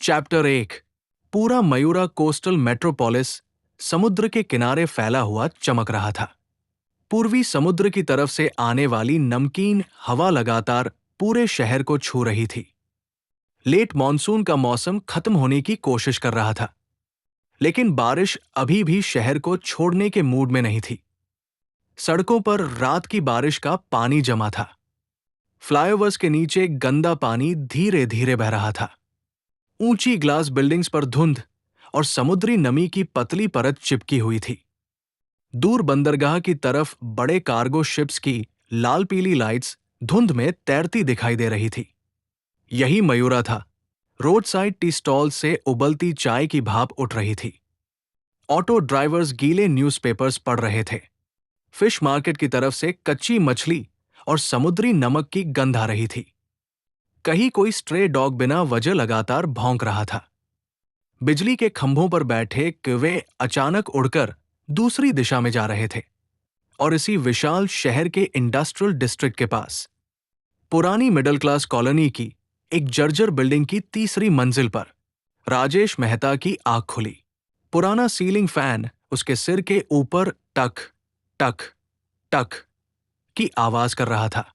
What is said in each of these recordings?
Chapter 1। पूरा Mayura coastal metropolis समुद्र के किनारे फैला हुआ चमक रहा था। पूर्वी समुद्र की तरफ से आने वाली नमकीन हवा लगातार पूरे शहर को छू रही थी। लेट मॉनसून का मौसम खत्म होने की कोशिश कर रहा था, लेकिन बारिश अभी भी शहर को छोड़ने के मूड में नहीं थी। सड़कों पर रात की बारिश का पानी जमा था। फ्लाईओवर्स के नीचे गंदा पानी धीरे धीरे बह रहा था। ऊंची ग्लास बिल्डिंग्स पर धुंध और समुद्री नमी की पतली परत चिपकी हुई थी। दूर बंदरगाह की तरफ बड़े कार्गो शिप्स की लाल पीली लाइट्स धुंध में तैरती दिखाई दे रही थी। यही मयूरा था। रोड साइड टी स्टॉल से उबलती चाय की भाप उठ रही थी। ऑटो ड्राइवर्स गीले न्यूज़पेपर्स पढ़ रहे थे। फिश मार्केट की तरफ से कच्ची मछली और समुद्री नमक की गंध आ रही थी। कहीं कोई स्ट्रे डॉग बिना वजह लगातार भौंक रहा था। बिजली के खंभों पर बैठे कौवे अचानक उड़कर दूसरी दिशा में जा रहे थे, और इसी विशाल शहर के इंडस्ट्रियल डिस्ट्रिक्ट के पास पुरानी मिडिल क्लास कॉलोनी की एक जर्जर बिल्डिंग की तीसरी मंजिल पर राजेश मेहता की आंख खुली। पुराना सीलिंग फैन उसके सिर के ऊपर टक टक टक की आवाज कर रहा था।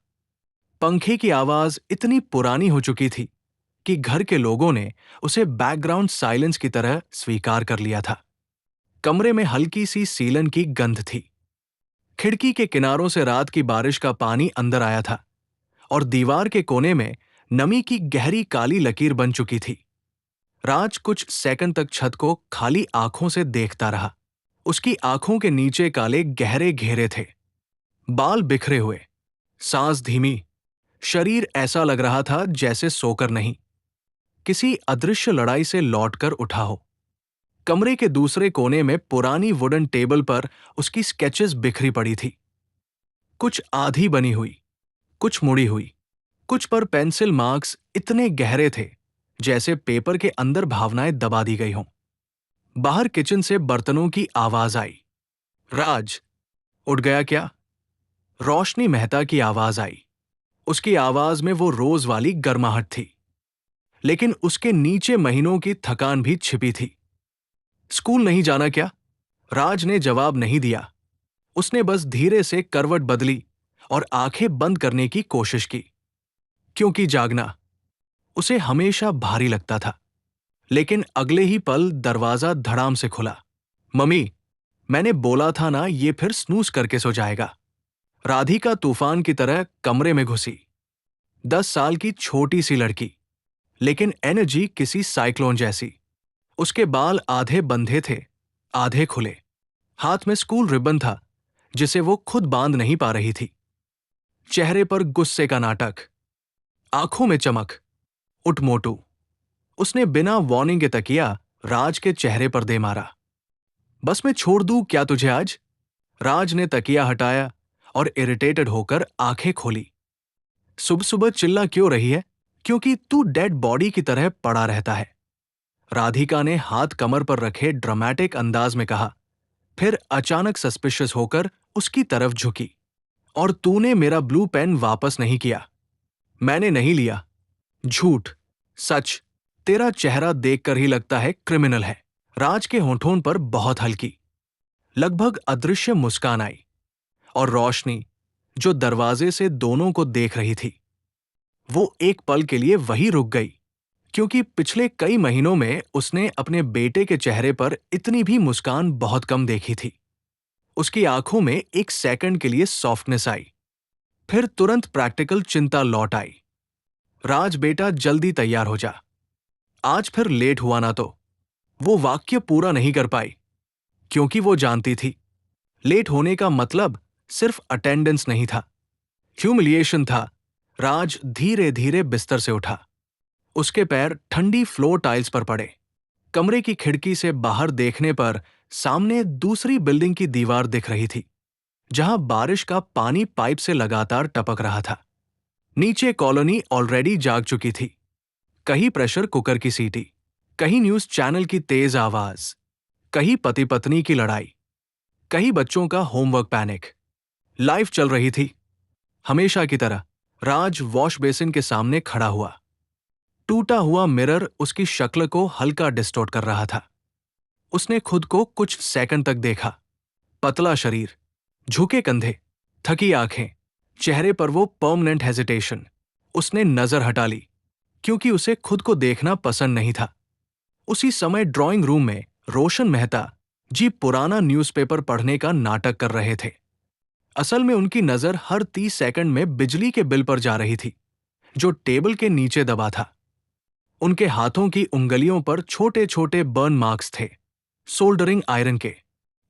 पंखे की आवाज इतनी पुरानी हो चुकी थी कि घर के लोगों ने उसे बैकग्राउंड साइलेंस की तरह स्वीकार कर लिया था। कमरे में हल्की सी सीलन की गंध थी। खिड़की के किनारों से रात की बारिश का पानी अंदर आया था, और दीवार के कोने में नमी की गहरी काली लकीर बन चुकी थी। राज कुछ सेकंड तक छत को खाली आंखों से देखता रहा। उसकी आंखों के नीचे काले गहरे घेरे थे, बाल बिखरे हुए, सांस धीमी। शरीर ऐसा लग रहा था जैसे सोकर नहीं, किसी अदृश्य लड़ाई से लौटकर उठा हो। कमरे के दूसरे कोने में पुरानी वुडन टेबल पर उसकी स्केचेस बिखरी पड़ी थी। कुछ आधी बनी हुई, कुछ मुड़ी हुई, कुछ पर पेंसिल मार्क्स इतने गहरे थे जैसे पेपर के अंदर भावनाएं दबा दी गई हों। बाहर किचन से बर्तनों की आवाज आई। राज, उठ गया क्या? रोशनी मेहता की आवाज आई। उसकी आवाज में वो रोज वाली गर्माहट थी, लेकिन उसके नीचे महीनों की थकान भी छिपी थी। स्कूल नहीं जाना क्या? राज ने जवाब नहीं दिया। उसने बस धीरे से करवट बदली और आंखें बंद करने की कोशिश की, क्योंकि जागना उसे हमेशा भारी लगता था। लेकिन अगले ही पल दरवाजा धड़ाम से खुला। मम्मी, मैंने बोला था ना, ये फिर स्नूज करके सो जाएगा। राधिका तूफान की तरह कमरे में घुसी। 10 साल की छोटी सी लड़की, लेकिन एनर्जी किसी साइक्लोन जैसी। उसके बाल आधे बंधे थे, आधे खुले। हाथ में स्कूल रिबन था जिसे वो खुद बांध नहीं पा रही थी। चेहरे पर गुस्से का नाटक, आंखों में चमक। उठ मोटू, उसने बिना वार्निंग के तकिया राज के चेहरे पर दे मारा। बस मैं छोड़ दूं क्या तुझे आज? राज ने तकिया हटाया और इरिटेटेड होकर आंखें खोली। सुबह सुबह चिल्ला क्यों रही है? क्योंकि तू डेड बॉडी की तरह पड़ा रहता है, राधिका ने हाथ कमर पर रखे ड्रामेटिक अंदाज में कहा, फिर अचानक सस्पिशियस होकर उसकी तरफ झुकी। और तूने मेरा ब्लू पेन वापस नहीं किया? मैंने नहीं लिया। झूठ, सच, तेरा चेहरा देखकर ही लगता है क्रिमिनल है। राज के होंठों पर बहुत हल्की, लगभग अदृश्य मुस्कान आई, और रोशनी जो दरवाजे से दोनों को देख रही थी, वो एक पल के लिए वहीं रुक गई, क्योंकि पिछले कई महीनों में उसने अपने बेटे के चेहरे पर इतनी भी मुस्कान बहुत कम देखी थी। उसकी आंखों में एक सेकंड के लिए सॉफ्टनेस आई, फिर तुरंत प्रैक्टिकल चिंता लौट आई। राज बेटा, जल्दी तैयार हो जा, आज फिर लेट हुआ ना तो। वो वाक्य पूरा नहीं कर पाई, क्योंकि वो जानती थी लेट होने का मतलब सिर्फ अटेंडेंस नहीं था, ह्यूमिलिएशन था। राज धीरे धीरे बिस्तर से उठा। उसके पैर ठंडी फ्लोर टाइल्स पर पड़े। कमरे की खिड़की से बाहर देखने पर सामने दूसरी बिल्डिंग की दीवार दिख रही थी, जहां बारिश का पानी पाइप से लगातार टपक रहा था। नीचे कॉलोनी ऑलरेडी जाग चुकी थी। कहीं प्रेशर कुकर की सीटी, कहीं न्यूज चैनल की तेज आवाज, कहीं पति पत्नी की लड़ाई, कहीं बच्चों का होमवर्क पैनिक। लाइफ चल रही थी हमेशा की तरह। राज वॉश बेसिन के सामने खड़ा हुआ। टूटा हुआ मिरर उसकी शक्ल को हल्का डिस्टॉर्ट कर रहा था। उसने खुद को कुछ सेकंड तक देखा। पतला शरीर, झुके कंधे, थकी आंखें, चेहरे पर वो परमानेंट हेजिटेशन। उसने नजर हटा ली, क्योंकि उसे खुद को देखना पसंद नहीं था। उसी समय ड्राइंग रूम में रोशन मेहता जी पुराना न्यूज़पेपर पढ़ने का नाटक कर रहे थे। असल में उनकी नजर हर 30 सेकंड में बिजली के बिल पर जा रही थी, जो टेबल के नीचे दबा था। उनके हाथों की उंगलियों पर छोटे छोटे बर्न मार्क्स थे, सोल्डरिंग आयरन के।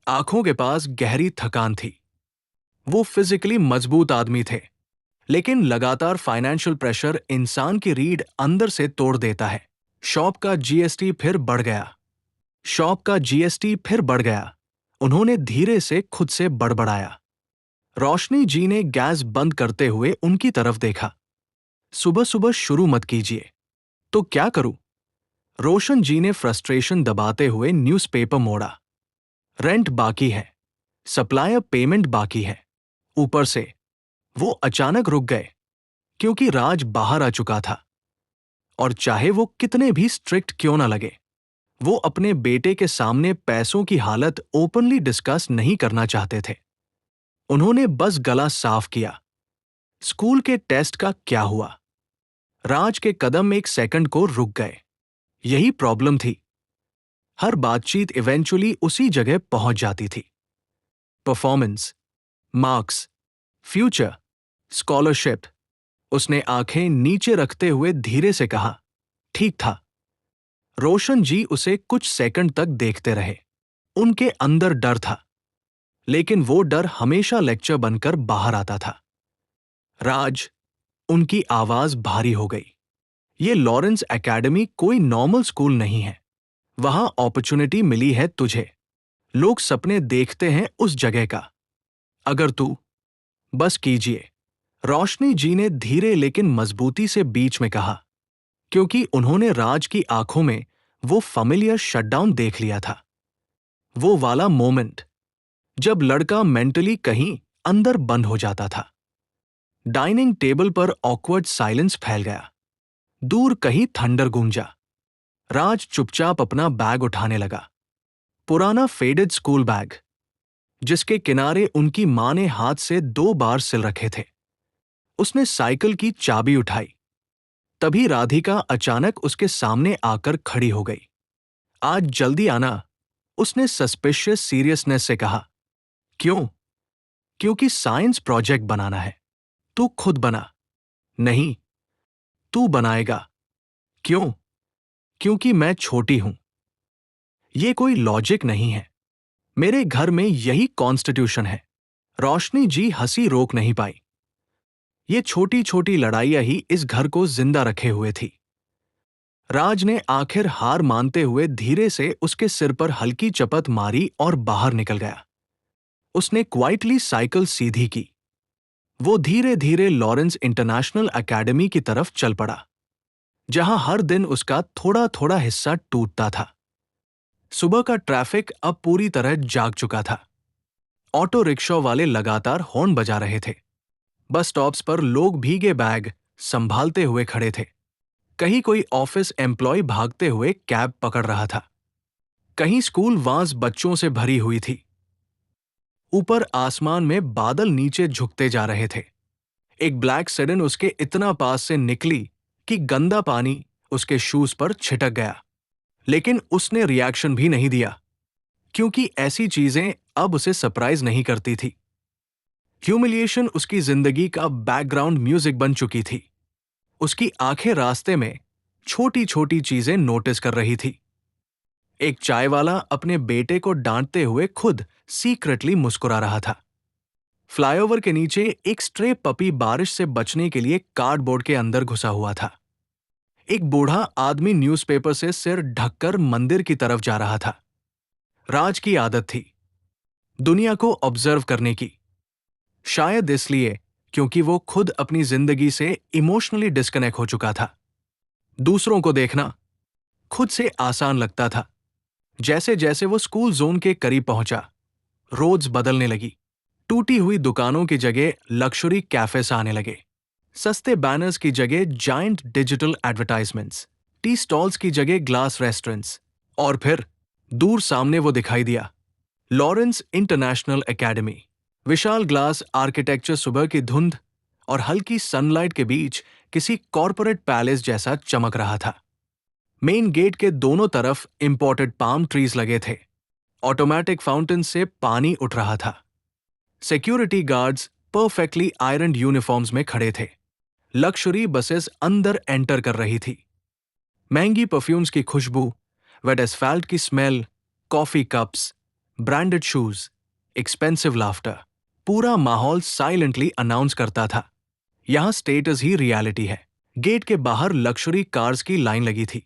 आंखों के पास गहरी थकान थी। वो फिजिकली मजबूत आदमी थे, लेकिन लगातार फाइनेंशियल प्रेशर इंसान की रीढ़ अंदर से तोड़ देता है। शॉप का जीएसटी फिर बढ़ गया। शॉप का जीएसटी फिर बढ़ गया। उन्होंने धीरे से खुद से बड़बड़ाया। रोशनी जी ने गैस बंद करते हुए उनकी तरफ देखा। सुबह सुबह शुरू मत कीजिए। तो क्या करूं? रोशन जी ने फ्रस्ट्रेशन दबाते हुए न्यूज़पेपर मोड़ा। रेंट बाकी है, सप्लायर पेमेंट बाकी है। ऊपर से वो अचानक रुक गए, क्योंकि राज बाहर आ चुका था। और चाहे वो कितने भी स्ट्रिक्ट क्यों ना लगे, वो अपने बेटे के सामने पैसों की हालत ओपनली डिस्कस नहीं करना चाहते थे। उन्होंने बस गला साफ किया। स्कूल के टेस्ट का क्या हुआ? राज के कदम एक सेकंड को रुक गए। यही प्रॉब्लम थी। हर बातचीत इवेंचुअली उसी जगह पहुंच जाती थी। Performance, marks, future, scholarship. उसने आंखें नीचे रखते हुए धीरे से कहा, ठीक था। रोशन जी उसे कुछ सेकंड तक देखते रहे। उनके अंदर डर था, लेकिन वो डर हमेशा लेक्चर बनकर बाहर आता था। राज, उनकी आवाज भारी हो गई। ये लॉरेंस एकेडमी कोई नॉर्मल स्कूल नहीं है। वहां अपॉर्चुनिटी मिली है तुझे। लोग सपने देखते हैं उस जगह का। अगर तू बस कीजिए, रोशनी जी ने धीरे लेकिन मजबूती से बीच में कहा, क्योंकि उन्होंने राज की आंखों में वो फैमिलियर शटडाउन देख लिया था। वो वाला मोमेंट जब लड़का मेंटली कहीं अंदर बंद हो जाता था। डाइनिंग टेबल पर ऑकवर्ड साइलेंस फैल गया। दूर कहीं थंडर गूंजा। राज चुपचाप अपना बैग उठाने लगा। पुराना फेडेड स्कूल बैग, जिसके किनारे उनकी मां ने हाथ से 2 बार सिल रखे थे। उसने साइकिल की चाबी उठाई। तभी राधिका अचानक उसके सामने आकर खड़ी हो गई। आज जल्दी आना, उसने सस्पिशियस सीरियसनेस से कहा। क्यों? क्योंकि साइंस प्रोजेक्ट बनाना है। तू खुद बना। नहीं, तू बनाएगा। क्यों? क्योंकि मैं छोटी हूं। ये कोई लॉजिक नहीं है। मेरे घर में यही कॉन्स्टिट्यूशन है। रोशनी जी हंसी रोक नहीं पाई। ये छोटी छोटी लड़ाइयां ही इस घर को जिंदा रखे हुए थी। राज ने आखिर हार मानते हुए धीरे से उसके सिर पर हल्की चपत मारी और बाहर निकल गया। उसने क्वाइटली साइकिल सीधी की। वो धीरे धीरे लॉरेंस इंटरनेशनल एकेडमी की तरफ चल पड़ा, जहां हर दिन उसका थोड़ा थोड़ा हिस्सा टूटता था। सुबह का ट्रैफिक अब पूरी तरह जाग चुका था। ऑटो रिक्शा वाले लगातार हॉर्न बजा रहे थे। बस स्टॉप्स पर लोग भीगे बैग संभालते हुए खड़े थे। कहीं कोई ऑफिस एम्प्लॉय भागते हुए कैब पकड़ रहा था। कहीं स्कूल वास बच्चों से भरी हुई थी। ऊपर आसमान में बादल नीचे झुकते जा रहे थे। एक ब्लैक सेडन उसके इतना पास से निकली कि गंदा पानी उसके शूज पर छिटक गया, लेकिन उसने रिएक्शन भी नहीं दिया, क्योंकि ऐसी चीजें अब उसे सरप्राइज नहीं करती थी। ह्यूमिलिएशन उसकी जिंदगी का बैकग्राउंड म्यूजिक बन चुकी थी। उसकी आंखें रास्ते में छोटी छोटी चीजें नोटिस कर रही थी। एक चाय वाला अपने बेटे को डांटते हुए खुद सीक्रेटली मुस्कुरा रहा था। फ्लाईओवर के नीचे एक स्ट्रे पपी बारिश से बचने के लिए कार्डबोर्ड के अंदर घुसा हुआ था। एक बूढ़ा आदमी न्यूज़पेपर से सिर ढककर मंदिर की तरफ जा रहा था। राज की आदत थी दुनिया को ऑब्जर्व करने की, शायद इसलिए क्योंकि वो खुद अपनी जिंदगी से इमोशनली डिस्कनेक्ट हो चुका था। दूसरों को देखना खुद से आसान लगता था। जैसे जैसे वो स्कूल जोन के करीब पहुंचा, रोड्स बदलने लगी। टूटी हुई दुकानों की जगह लक्जरी कैफेस आने लगे। सस्ते बैनर्स की जगह giant digital advertisements, tea stalls की जगह ग्लास रेस्टोरेंट्स, और फिर दूर सामने वो दिखाई दिया, लॉरेंस इंटरनेशनल एकेडमी। विशाल ग्लास आर्किटेक्चर सुबह की धुंध और हल्की सनलाइट के बीच किसी कॉरपोरेट पैलेस जैसा चमक रहा था। मेन गेट के दोनों तरफ इंपोर्टेड पाम ट्रीज लगे थे। ऑटोमेटिक फाउंटेन से पानी उठ रहा था। Security guards perfectly ironed uniforms में खड़े थे। लक्जरी बसेस अंदर एंटर कर रही थी। महंगी परफ्यूम्स की खुशबू, वेट एस्फाल्ट की smell, coffee cups, branded shoes, expensive laughter, पूरा माहौल साइलेंटली अनाउंस करता था, यहां स्टेटस ही रियलिटी है। गेट के बाहर लक्जरी कार्स की लाइन लगी थी।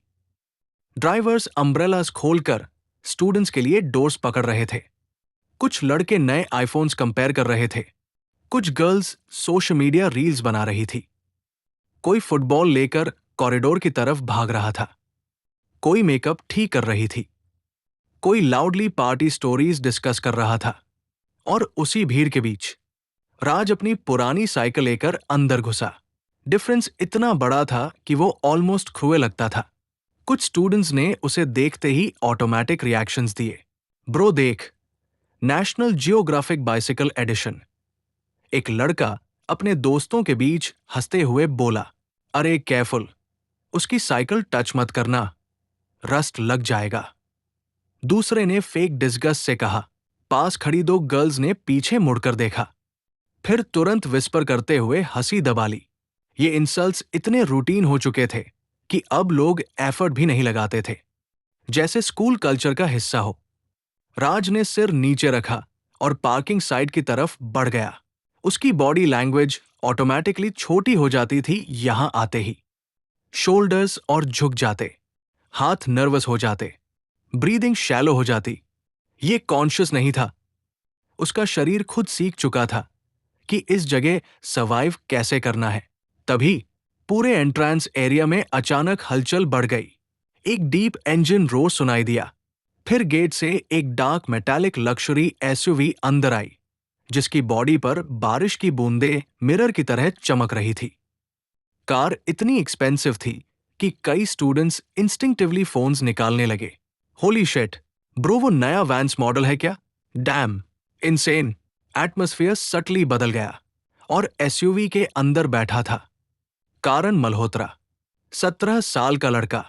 ड्राइवर्स अम्ब्रेलास खोलकर स्टूडेंट्स के लिए डोर्स पकड़ रहे थे। कुछ लड़के नए आईफोन्स कंपेयर कर रहे थे। कुछ गर्ल्स सोशल मीडिया रील्स बना रही थी। कोई फुटबॉल लेकर कॉरिडोर की तरफ भाग रहा था। कोई मेकअप ठीक कर रही थी। कोई लाउडली पार्टी स्टोरीज डिस्कस कर रहा था। और उसी भीड़ के बीच राज अपनी पुरानी साइकिल लेकर अंदर घुसा। डिफरेंस इतना बड़ा था कि वो ऑलमोस्ट क्रूएल लगता था। कुछ स्टूडेंट्स ने उसे देखते ही ऑटोमेटिक रिएक्शंस दिए। ब्रो देख, नेशनल जियोग्राफिक बाइसिकल एडिशन। एक लड़का अपने दोस्तों के बीच हंसते हुए बोला, अरे केयरफुल, उसकी साइकिल टच मत करना, रस्ट लग जाएगा। दूसरे ने फेक डिस्गस्ट से कहा। पास खड़ी दो गर्ल्स ने पीछे मुड़कर देखा, फिर तुरंत विस्पर करते हुए हंसी दबा ली। ये इंसल्ट्स इतने रूटीन हो चुके थे कि अब लोग एफर्ट भी नहीं लगाते थे, जैसे स्कूल कल्चर का हिस्सा हो। राज ने सिर नीचे रखा और पार्किंग साइड की तरफ बढ़ गया। उसकी बॉडी लैंग्वेज ऑटोमेटिकली छोटी हो जाती थी यहां आते ही। शोल्डर्स और झुक जाते, हाथ नर्वस हो जाते, ब्रीदिंग शैलो हो जाती। ये कॉन्शियस नहीं था। उसका शरीर खुद सीख चुका था कि इस जगह सर्वाइव कैसे करना है। तभी पूरे एंट्रेंस एरिया में अचानक हलचल बढ़ गई। एक डीप इंजन रोर सुनाई दिया। फिर गेट से एक डार्क मेटालिक लक्जरी एसयूवी अंदर आई, जिसकी बॉडी पर बारिश की बूंदें मिरर की तरह चमक रही थी। कार इतनी एक्सपेंसिव थी कि कई स्टूडेंट्स इंस्टिंक्टिवली फोन्स निकालने लगे। होली शिट ब्रो, वो नया वैंस मॉडल है क्या? Dam, insane. एटमॉस्फेयर सटली बदल गया और एसयूवी के अंदर बैठा था कारण मल्होत्रा, 17 साल का लड़का,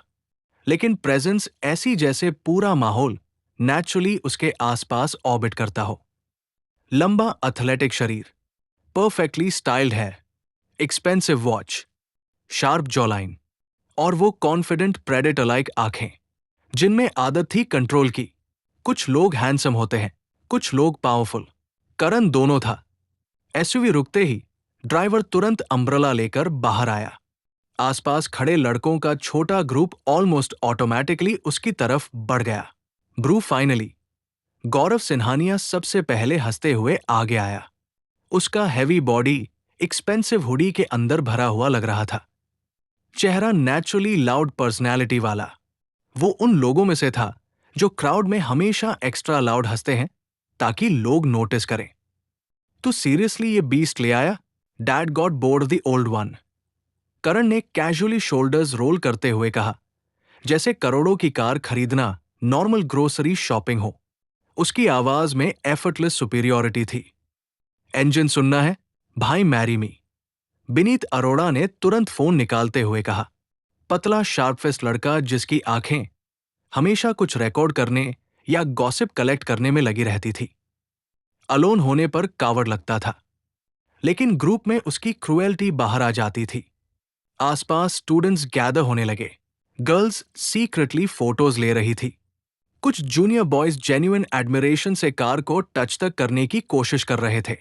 लेकिन प्रेजेंस ऐसी जैसे पूरा माहौल नेचुरली उसके आसपास ऑर्बिट करता हो। लंबा एथलेटिक शरीर, परफेक्टली स्टाइल्ड है, एक्सपेंसिव वॉच, शार्प जॉलाइन, और वो कॉन्फिडेंट प्रेडेटर लाइक आंखें जिनमें आदत थी कंट्रोल की। कुछ लोग हैंडसम होते हैं, कुछ लोग पावरफुल। करण दोनों था। एसयूवी रुकते ही ड्राइवर तुरंत अम्ब्रेला लेकर बाहर आया। आसपास खड़े लड़कों का छोटा ग्रुप ऑलमोस्ट ऑटोमेटिकली उसकी तरफ बढ़ गया। ब्रू फाइनली, गौरव सिन्हानिया सबसे पहले हंसते हुए आगे आया। उसका हैवी बॉडी एक्सपेंसिव हुडी के अंदर भरा हुआ लग रहा था। चेहरा नेचुरली लाउड पर्सनैलिटी वाला। वो उन लोगों में से था जो क्राउड में हमेशा एक्स्ट्रा लाउड हंसते हैं ताकि लोग नोटिस करें। तो सीरियसली ये बीस्ट ले आया? Dad got bored the old one. Karan ने कैजुअली शोल्डर्स रोल करते हुए कहा, जैसे करोड़ों की कार खरीदना नॉर्मल ग्रोसरी शॉपिंग हो। उसकी आवाज में एफर्टलेस सुपीरियॉरिटी थी। इंजन सुनना है भाई, मैरी मी। विनीत अरोड़ा ने तुरंत फोन निकालते हुए कहा। पतला शार्पफेस लड़का जिसकी आंखें हमेशा कुछ रिकॉर्ड करने या गॉसिप कलेक्ट करने में लगी रहती थी। अलोन होने पर कावड़ लगता था, लेकिन ग्रुप में उसकी क्रूएल्टी बाहर आ जाती थी। आसपास स्टूडेंट्स गैदर होने लगे। गर्ल्स सीक्रेटली फोटोज ले रही थी। कुछ जूनियर बॉयज जेन्युइन एडमिरेशन से कार को टच तक करने की कोशिश कर रहे थे।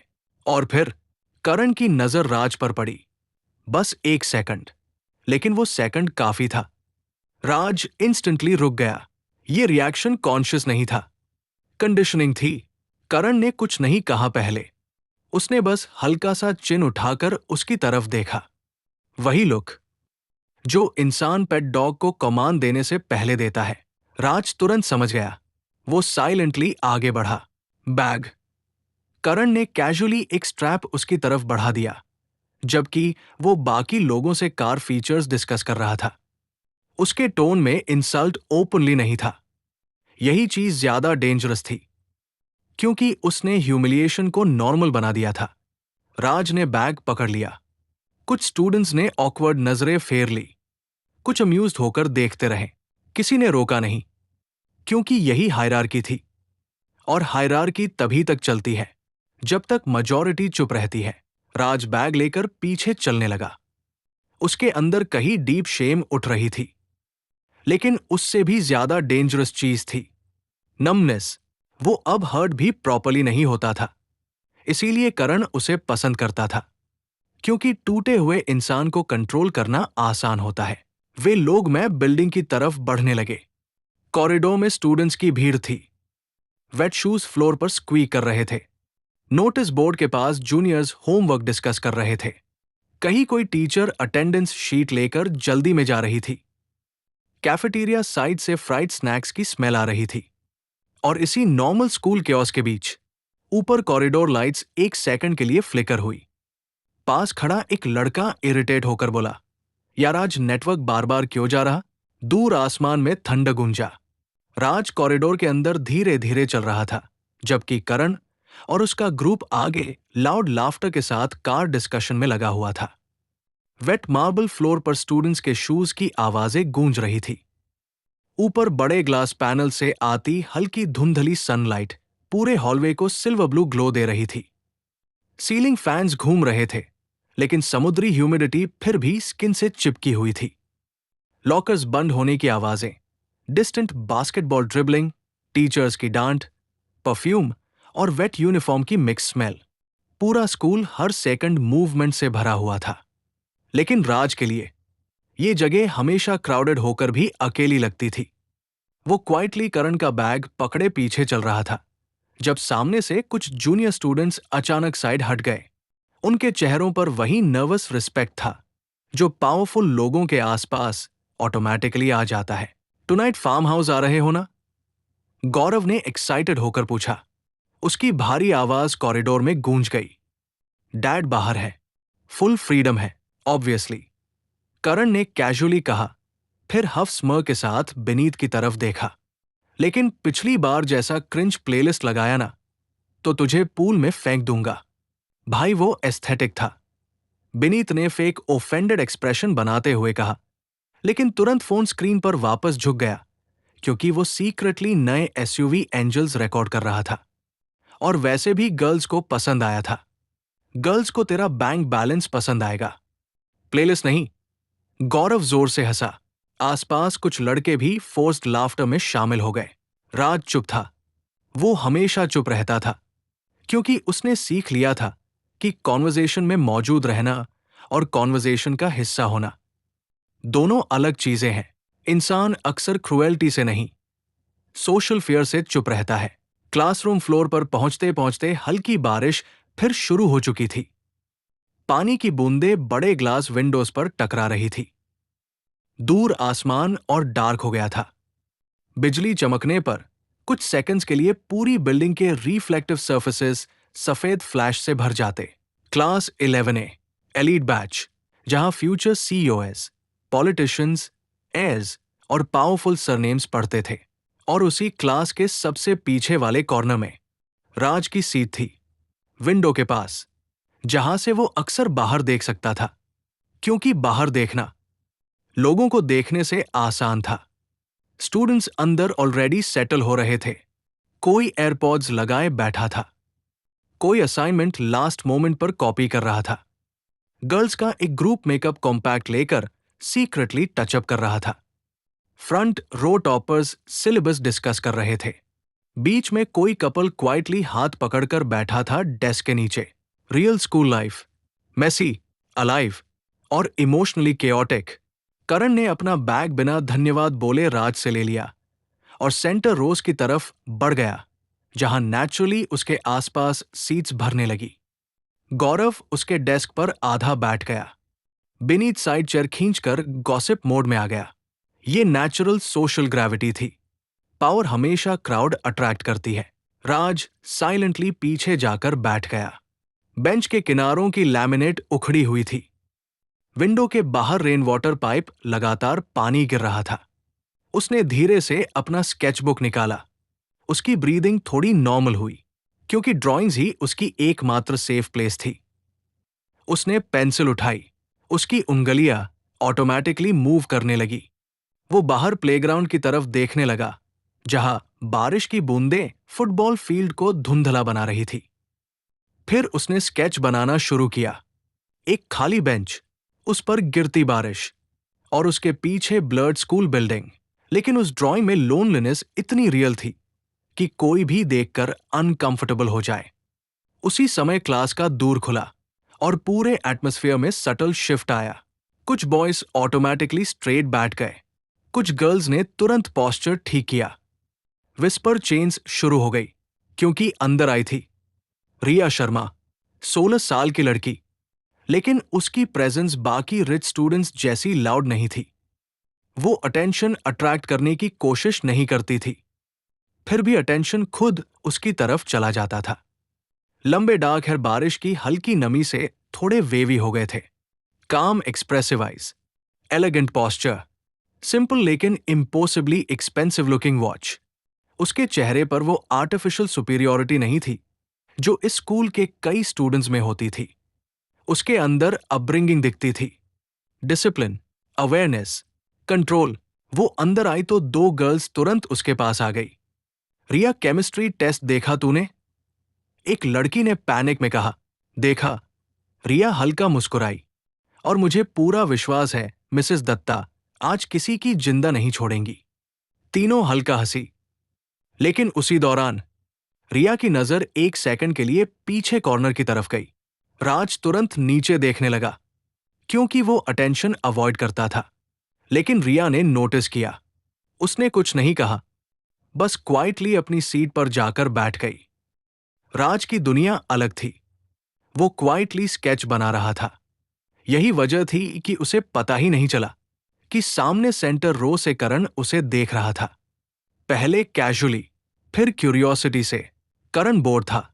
और फिर करण की नजर राज पर पड़ी। बस एक सेकंड, लेकिन वो सेकंड काफी था। राज इंस्टेंटली रुक गया। ये रिएक्शन कॉन्शियस नहीं था, कंडीशनिंग थी। करण ने कुछ नहीं कहा पहले। उसने बस हल्का सा चिन उठाकर उसकी तरफ देखा। वही लुक जो इंसान पेट डॉग को कमांड देने से पहले देता है। राज तुरंत समझ गया। वो साइलेंटली आगे बढ़ा। बैग। करण ने कैजुअली एक स्ट्रैप उसकी तरफ बढ़ा दिया, जबकि वो बाकी लोगों से कार फीचर्स डिस्कस कर रहा था। उसके टोन में इंसल्ट ओपनली नहीं था। यही चीज ज्यादा डेंजरस थी, क्योंकि उसने ह्यूमिलिएशन को नॉर्मल बना दिया था। राज ने बैग पकड़ लिया। कुछ स्टूडेंट्स ने ऑकवर्ड नजरें फेर ली, कुछ अम्यूज्ड होकर देखते रहे। किसी ने रोका नहीं, क्योंकि यही हायरार्की थी, और हायरार्की तभी तक चलती है जब तक मेजॉरिटी चुप रहती है। राज बैग लेकर पीछे चलने लगा। उसके अंदर कहीं डीप शेम उठ रही थी, लेकिन उससे भी ज्यादा डेंजरस चीज थी नमनेस। वो अब हर्ट भी प्रॉपर्ली नहीं होता था, इसीलिए करण उसे पसंद करता था, क्योंकि टूटे हुए इंसान को कंट्रोल करना आसान होता है। वे लोग मैं बिल्डिंग की तरफ बढ़ने लगे। कॉरिडोर में स्टूडेंट्स की भीड़ थी। वेट शूज फ्लोर पर स्क्वीक कर रहे थे। नोटिस बोर्ड के पास जूनियर्स होमवर्क डिस्कस कर रहे थे। कहीं कोई टीचर अटेंडेंस शीट लेकर जल्दी में जा रही थी। कैफेटेरिया साइड से फ्राइड स्नैक्स की स्मेल आ रही थी। और इसी नॉर्मल स्कूल केओस के बीच ऊपर कॉरिडोर लाइट्स एक सेकंड के लिए फ्लिकर हुई। पास खड़ा एक लड़का इरिटेट होकर बोला, यार आज नेटवर्क बार बार क्यों जा रहा? दूर आसमान में ठंड गूंजा। राज कॉरिडोर के अंदर धीरे धीरे चल रहा था, जबकि करण और उसका ग्रुप आगे लाउड लाफ्टर के साथ कार डिस्कशन में लगा हुआ था। वेट मार्बल फ्लोर पर स्टूडेंट्स के शूज की आवाजें गूंज रही थी। ऊपर बड़े ग्लास पैनल से आती हल्की धुंधली सनलाइट पूरे हॉलवे को सिल्वर ब्लू ग्लो दे रही थी। सीलिंग फैंस घूम रहे थे, लेकिन समुद्री ह्यूमिडिटी फिर भी स्किन से चिपकी हुई थी। लॉकर्स बंद होने की आवाजें, डिस्टेंट बास्केटबॉल ड्रिबलिंग, टीचर्स की डांट, परफ्यूम और वेट यूनिफॉर्म की मिक्स स्मेल। पूरा स्कूल हर सेकंड मूवमेंट से भरा हुआ था। लेकिन राज के लिए ये जगह हमेशा क्राउडेड होकर भी अकेली लगती थी। वो क्वाइटली करण का बैग पकड़े पीछे चल रहा था, जब सामने से कुछ जूनियर स्टूडेंट्स अचानक साइड हट गए। उनके चेहरों पर वही नर्वस रिस्पेक्ट था जो पावरफुल लोगों के आसपास ऑटोमेटिकली आ जाता है। टुनाइट फार्म हाउस आ रहे हो ना? गौरव ने एक्साइटेड होकर पूछा। उसकी भारी आवाज कॉरिडोर में गूंज गई। डैड बाहर है, फुल फ्रीडम है ऑब्वियसली, करण ने कैजुअली कहा, फिर हफ स्मर के साथ बिनीत की तरफ देखा। लेकिन पिछली बार जैसा क्रिंज प्लेलिस्ट लगाया ना, तो तुझे पूल में फेंक दूंगा। भाई वो एस्थेटिक था, बिनीत ने फेक ओफेंडेड एक्सप्रेशन बनाते हुए कहा, लेकिन तुरंत फोन स्क्रीन पर वापस झुक गया, क्योंकि वो सीक्रेटली नए एसयूवी एंजल्स रिकॉर्ड कर रहा था। और वैसे भी गर्ल्स को पसंद आया था। गर्ल्स को तेरा बैंक बैलेंस पसंद आएगा, प्लेलिस्ट नहीं। गौरव जोर से हंसा। आसपास कुछ लड़के भी फोर्स्ड लाफ्टर में शामिल हो गए। राज चुप था। वो हमेशा चुप रहता था, क्योंकि उसने सीख लिया था कि कॉन्वर्जेशन में मौजूद रहना और कॉन्वर्जेशन का हिस्सा होना दोनों अलग चीजें हैं। इंसान अक्सर क्रुएल्टी से नहीं, सोशल फियर से चुप रहता है। क्लासरूम फ्लोर पर पहुंचते पहुंचते हल्की बारिश फिर शुरू हो चुकी थी। पानी की बूंदें बड़े ग्लास विंडोज पर टकरा रही थी। दूर आसमान और डार्क हो गया था। बिजली चमकने पर कुछ सेकंड्स के लिए पूरी बिल्डिंग के रिफ्लेक्टिव सर्फेसेस सफेद फ्लैश से भर जाते। क्लास 11A एलीट बैच, जहां फ्यूचर सीईओएस, पॉलिटिशियंस, एयर्स और पावरफुल सरनेम्स पढ़ते थे। और उसी क्लास के सबसे पीछे वाले कॉर्नर में राज की सीट थी, विंडो के पास, जहां से वो अक्सर बाहर देख सकता था, क्योंकि बाहर देखना लोगों को देखने से आसान था। स्टूडेंट्स अंदर ऑलरेडी सेटल हो रहे थे। कोई एयरपॉड्स लगाए बैठा था, कोई असाइनमेंट लास्ट मोमेंट पर कॉपी कर रहा था। गर्ल्स का एक ग्रुप मेकअप कॉम्पैक्ट लेकर सीक्रेटली टचअप कर रहा था। Front row toppers syllabus discuss कर रहे थे। बीच में कोई कपल क्वाइटली हाथ पकड़कर बैठा था डेस्क के नीचे। Real school life, messy, alive और इमोशनली केओटिक। करण ने अपना बैग बिना धन्यवाद बोले राज से ले लिया और सेंटर रोज की तरफ बढ़ गया, जहां नेचुरली उसके आसपास सीट्स भरने लगी। गौरव उसके डेस्क पर आधा बैठ गया। बिनीत साइड चेयर खींचकर गॉसिप मोड में आ गया। ये नेचुरल सोशल ग्रेविटी थी। पावर हमेशा क्राउड अट्रैक्ट करती है। राज साइलेंटली पीछे जाकर बैठ गया। बेंच के किनारों की लैमिनेट उखड़ी हुई थी। विंडो के बाहर रेन वाटर पाइप लगातार पानी गिर रहा था। उसने धीरे से अपना स्केचबुक निकाला। उसकी ब्रीदिंग थोड़ी नॉर्मल हुई, क्योंकि ड्राइंग्स ही उसकी एकमात्र सेफ प्लेस थी। उसने पेंसिल उठाई। उसकी उंगलियां ऑटोमेटिकली मूव करने लगी। वो बाहर प्लेग्राउंड की तरफ देखने लगा, जहां बारिश की बूंदें फुटबॉल फील्ड को धुंधला बना रही थी। फिर उसने स्केच बनाना शुरू किया। एक खाली बेंच, उस पर गिरती बारिश और उसके पीछे ब्लर्ड स्कूल बिल्डिंग। लेकिन उस ड्राइंग में लोनलीनेस इतनी रियल थी कि कोई भी देखकर अनकंफर्टेबल हो जाए। उसी समय क्लास का दूर खुला और पूरे एटमॉस्फेयर में सटल शिफ्ट आया। कुछ बॉयज ऑटोमेटिकली स्ट्रेट बैठ गए। कुछ गर्ल्स ने तुरंत पोस्चर ठीक किया। विस्पर चेंज शुरू हो गई, क्योंकि अंदर आई थी रिया शर्मा, 16 साल की लड़की। लेकिन उसकी प्रेजेंस बाकी रिच स्टूडेंट्स जैसी लाउड नहीं थी। वो अटेंशन अट्रैक्ट करने की कोशिश नहीं करती थी, फिर भी अटेंशन खुद उसकी तरफ चला जाता था। लंबे डार्क हेयर बारिश की हल्की नमी से थोड़े वेवी हो गए थे। Calm expressive eyes, elegant posture, simple लेकिन इम्पोसिबली एक्सपेंसिव लुकिंग वॉच। उसके चेहरे पर वो आर्टिफिशियल सुपीरियॉरिटी नहीं थी जो इस स्कूल के कई स्टूडेंट्स में होती थी। उसके अंदर अपब्रिंगिंग दिखती थी, डिसिप्लिन, अवेयरनेस, कंट्रोल। वो अंदर आई तो 2 गर्ल्स तुरंत उसके पास आ गई। रिया, केमिस्ट्री टेस्ट देखा तूने? एक लड़की ने पैनिक में कहा। देखा। रिया हल्का मुस्कुराई। और मुझे पूरा विश्वास है मिसेस दत्ता आज किसी की जिंदा नहीं छोड़ेंगी। तीनों हल्का हंसी। लेकिन उसी दौरान रिया की नजर एक सेकंड के लिए पीछे कॉर्नर की तरफ गई। राज तुरंत नीचे देखने लगा, क्योंकि वो अटेंशन अवॉइड करता था। लेकिन रिया ने नोटिस किया। उसने कुछ नहीं कहा, बस क्वाइटली अपनी सीट पर जाकर बैठ गई। राज की दुनिया अलग थी। वो क्वाइटली स्केच बना रहा था। यही वजह थी कि उसे पता ही नहीं चला कि सामने सेंटर रो से करण उसे देख रहा था। पहले कैजुअली, फिर क्यूरियोसिटी से। करण बोर्ड था,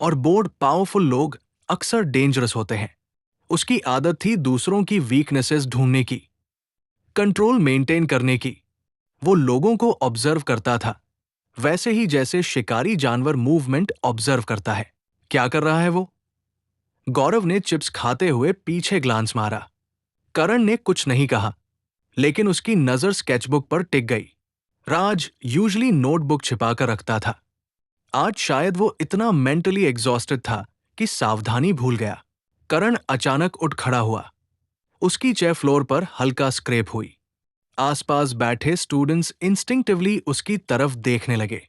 और बोर्ड पावरफुल लोग अक्सर डेंजरस होते हैं। उसकी आदत थी दूसरों की वीकनेसेस ढूंढने की, कंट्रोल मेंटेन करने की। वो लोगों को ऑब्जर्व करता था, वैसे ही जैसे शिकारी जानवर मूवमेंट ऑब्जर्व करता है। क्या कर रहा है वो? गौरव ने चिप्स खाते हुए पीछे ग्लांस मारा। करण ने कुछ नहीं कहा, लेकिन उसकी नजर स्केचबुक पर टिक गई। राज यूजुअली नोटबुक छिपाकर रखता था। आज शायद वो इतना मेंटली एग्जॉस्टेड था कि सावधानी भूल गया। करण अचानक उठ खड़ा हुआ। उसकी चेयर फ्लोर पर हल्का स्क्रैप हुई। आसपास बैठे स्टूडेंट्स इंस्टिंक्टिवली उसकी तरफ देखने लगे,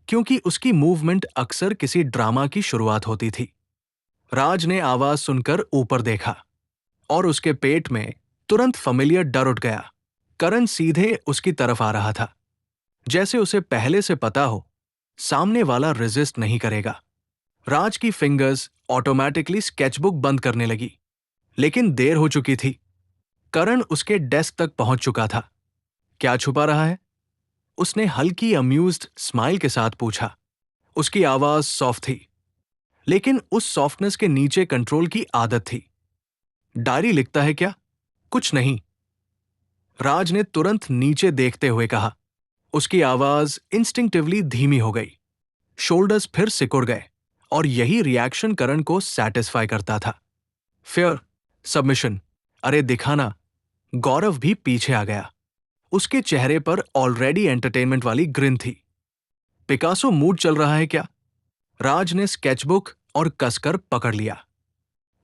क्योंकि उसकी मूवमेंट अक्सर किसी ड्रामा की शुरुआत होती थी। राज ने आवाज सुनकर ऊपर देखा, और उसके पेट में तुरंत फेमिलियर डर उठ गया। करण सीधे उसकी तरफ आ रहा था, जैसे उसे पहले से पता हो सामने वाला रेजिस्ट नहीं करेगा। राज की फिंगर्स ऑटोमेटिकली स्केचबुक बंद करने लगी, लेकिन देर हो चुकी थी। करण उसके डेस्क तक पहुंच चुका था। क्या छुपा रहा है? उसने हल्की अम्यूज्ड स्माइल के साथ पूछा। उसकी आवाज सॉफ्ट थी, लेकिन उस सॉफ्टनेस के नीचे कंट्रोल की आदत थी। डायरी लिखता है क्या? कुछ नहीं, राज ने तुरंत नीचे देखते हुए कहा। उसकी आवाज इंस्टिंक्टिवली धीमी हो गई। शोल्डर्स फिर सिकुड़ गए, और यही रिएक्शन करण को सैटिस्फाई करता था। फियर, सबमिशन, अरे दिखाना। गौरव भी पीछे आ गया। उसके चेहरे पर ऑलरेडी एंटरटेनमेंट वाली ग्रिन थी। पिकासो मूड चल रहा है क्या? राज ने स्केचबुक और कसकर पकड़ लिया।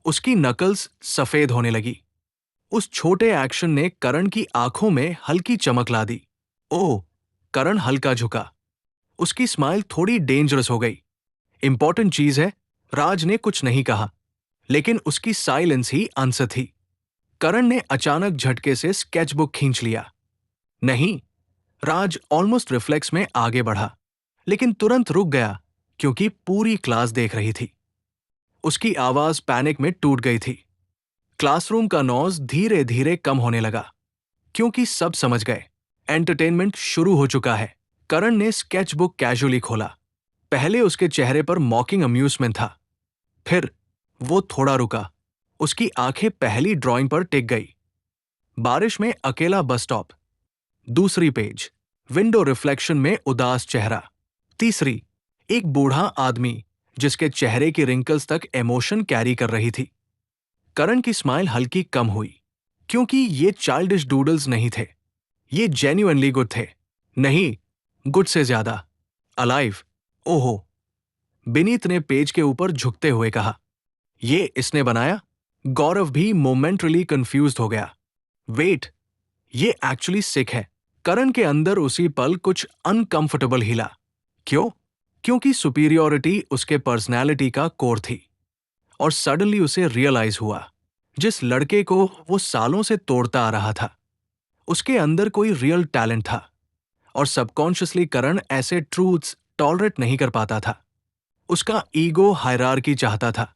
उसकी नकल्स सफेद होने लगी। उस छोटे एक्शन ने करण की आंखों में हल्की चमक ला दी। ओह! करण हल्का झुका। उसकी स्माइल थोड़ी डेंजरस हो गई। इंपॉर्टेंट चीज है। राज ने कुछ नहीं कहा, लेकिन उसकी साइलेंस ही आंसर थी। करण ने अचानक झटके से स्केचबुक खींच लिया। नहीं। राज ऑलमोस्ट रिफ्लेक्स में आगे बढ़ा, लेकिन तुरंत रुक गया, क्योंकि पूरी क्लास देख रही थी। उसकी आवाज पैनिक में टूट गई थी। क्लासरूम का नॉइज धीरे धीरे कम होने लगा, क्योंकि सब समझ गए एंटरटेनमेंट शुरू हो चुका है। करण ने स्केचबुक कैजुअली खोला। पहले उसके चेहरे पर मॉकिंग अम्यूजमेंट था, फिर वो थोड़ा रुका। उसकी आंखें पहली ड्राइंग पर टिक गई। बारिश में अकेला बस स्टॉप। दूसरी पेज, विंडो रिफ्लेक्शन में उदास चेहरा। तीसरी, एक बूढ़ा आदमी जिसके चेहरे की रिंकल्स तक इमोशन कैरी कर रही थी। करण की स्माइल हल्की कम हुई, क्योंकि ये चाइल्डिश डूडल्स नहीं थे, ये जेन्युइनली गुड थे। नहीं, गुड से ज्यादा अलाइव। ओहो, बिनीत ने पेज के ऊपर झुकते हुए कहा। ये इसने बनाया? गौरव भी मोमेंटली कंफ्यूज्ड हो गया। वेट, ये एक्चुअली सिक है। करण के अंदर उसी पल कुछ अनकंफर्टेबल हिला। क्यों? क्योंकि सुपीरियोरिटी उसके पर्सनैलिटी का कोर थी। और सडनली उसे रियलाइज हुआ, जिस लड़के को वो सालों से तोड़ता आ रहा था, उसके अंदर कोई रियल टैलेंट था। और सबकॉन्शियसली करण ऐसे ट्रूथ्स टॉलरेट नहीं कर पाता था। उसका ईगो हायरार्की चाहता था।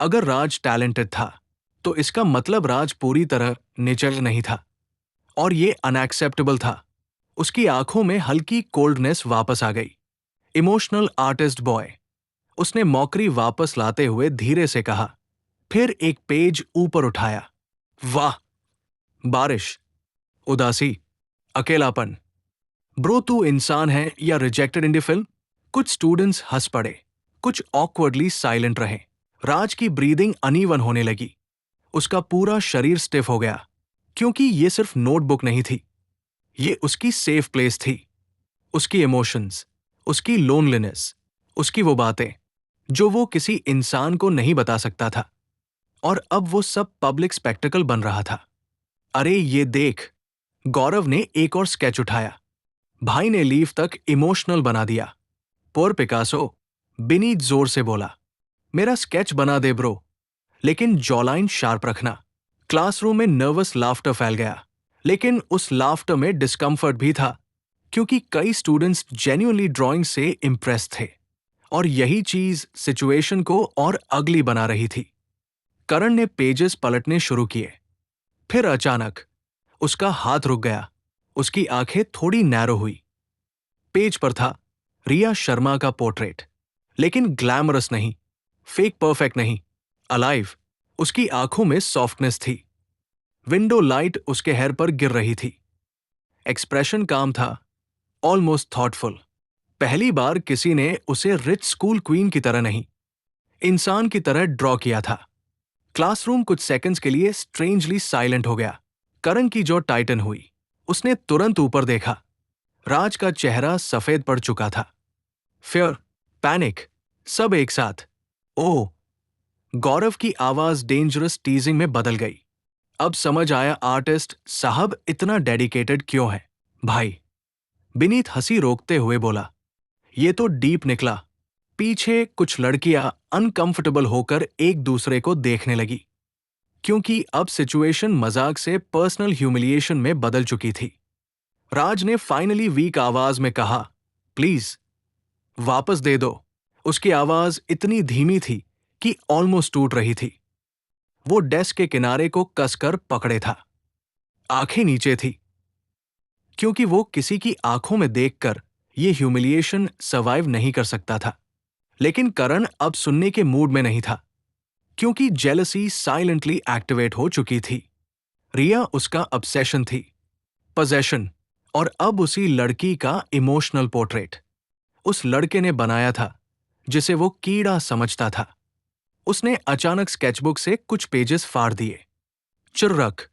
अगर राज टैलेंटेड था, तो इसका मतलब राज पूरी तरह नेचर नहीं था। और ये अनएक्सेप्टेबल था। उसकी आंखों में हल्की कोल्डनेस वापस आ गई। इमोशनल आर्टिस्ट बॉय, उसने मौकरी वापस लाते हुए धीरे से कहा। फिर एक पेज ऊपर उठाया। वाह! बारिश, उदासी, अकेलापन। ब्रो, तू इंसान है या रिजेक्टेड इंडी फिल्म? कुछ स्टूडेंट्स हंस पड़े, कुछ ऑकवर्डली साइलेंट रहे। राज की ब्रीदिंग अनइवन होने लगी। उसका पूरा शरीर स्टिफ हो गया, क्योंकि ये सिर्फ नोटबुक नहीं थी, ये उसकी सेफ प्लेस थी। उसकी इमोशंस, उसकी लोनलीनेस, उसकी वो बातें जो वो किसी इंसान को नहीं बता सकता था। और अब वो सब पब्लिक स्पेक्टिकल बन रहा था। अरे ये देख! गौरव ने एक और स्केच उठाया। भाई ने लीफ तक इमोशनल बना दिया। पोर पिकासो, बिनीत जोर से बोला। मेरा स्केच बना दे ब्रो, लेकिन जॉलाइन शार्प रखना। क्लासरूम में नर्वस लाफ्टर फैल गया, लेकिन उस लाफ्टर में डिस्कम्फर्ट भी था, क्योंकि कई स्टूडेंट्स जेन्युइनली ड्राइंग से इम्प्रेस थे। और यही चीज सिचुएशन को और अगली बना रही थी। करण ने पेजेस पलटने शुरू किए। फिर अचानक उसका हाथ रुक गया। उसकी आंखें थोड़ी नैरो हुई। पेज पर था रिया शर्मा का पोर्ट्रेट, लेकिन ग्लैमरस नहीं, फेक परफेक्ट नहीं, अलाइव। उसकी आंखों में सॉफ्टनेस थी। विंडो लाइट उसके हेयर पर गिर रही थी। एक्सप्रेशन काम था, ऑलमोस्ट थॉटफुल। पहली बार किसी ने उसे रिच स्कूल क्वीन की तरह नहीं, इंसान की तरह ड्रॉ किया था। क्लासरूम कुछ सेकंड्स के लिए स्ट्रेंजली साइलेंट हो गया। करण की जॉ टाइटन हुई। उसने तुरंत ऊपर देखा। राज का चेहरा सफेद पड़ चुका था। फियर, पैनिक, सब एक साथ। ओह! गौरव की आवाज डेंजरस टीजिंग में बदल गई। अब समझ आया आर्टिस्ट साहब इतना डेडिकेटेड क्यों है। भाई, बिनीत हंसी रोकते हुए बोला, ये तो डीप निकला। पीछे कुछ लड़कियां अनकंफर्टेबल होकर एक दूसरे को देखने लगी, क्योंकि अब सिचुएशन मजाक से पर्सनल ह्यूमिलिएशन में बदल चुकी थी। राज ने फाइनली वीक आवाज में कहा, प्लीज वापस दे दो। उसकी आवाज इतनी धीमी थी कि ऑलमोस्ट टूट रही थी। वो डेस्क के किनारे को कसकर पकड़े था। आंखें नीचे थी, क्योंकि वो किसी की आंखों में देखकर ये ह्यूमिलिएशन सर्वाइव नहीं कर सकता था। लेकिन करण अब सुनने के मूड में नहीं था, क्योंकि जेलसी साइलेंटली एक्टिवेट हो चुकी थी। रिया उसका ऑब्सेशन थी, पोजेशन, और अब उसी लड़की का इमोशनल पोर्ट्रेट उस लड़के ने बनाया था जिसे वो कीड़ा समझता था। उसने अचानक स्केचबुक से कुछ पेजेस फाड़ दिए। चिर्रक,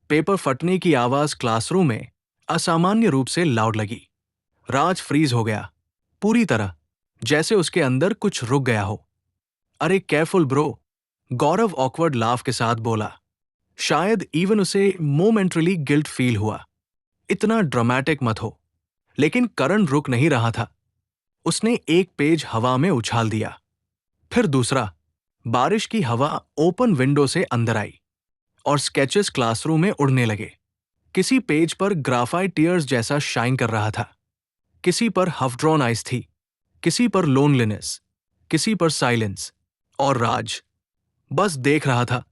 पेपर फटने की आवाज क्लासरूम में असामान्य रूप से लाउड लगी। राज फ्रीज हो गया, पूरी तरह, जैसे उसके अंदर कुछ रुक गया हो। अरे केयरफुल ब्रो, गौरव ऑकवर्ड लाफ के साथ बोला। शायद इवन उसे मोमेंटली गिल्ट फील हुआ। इतना ड्रामेटिक मत हो। लेकिन करण रुक नहीं रहा था। उसने एक पेज हवा में उछाल दिया, फिर दूसरा। बारिश की हवा ओपन विंडो से अंदर आई और स्केचेस क्लासरूम में उड़ने लगे। किसी पेज पर ग्राफाइट टीयर्स जैसा शाइन कर रहा था, किसी पर हफ ड्रॉन आइज थी, किसी पर लोनलीनेस, किसी पर साइलेंस। और राज बस देख रहा था,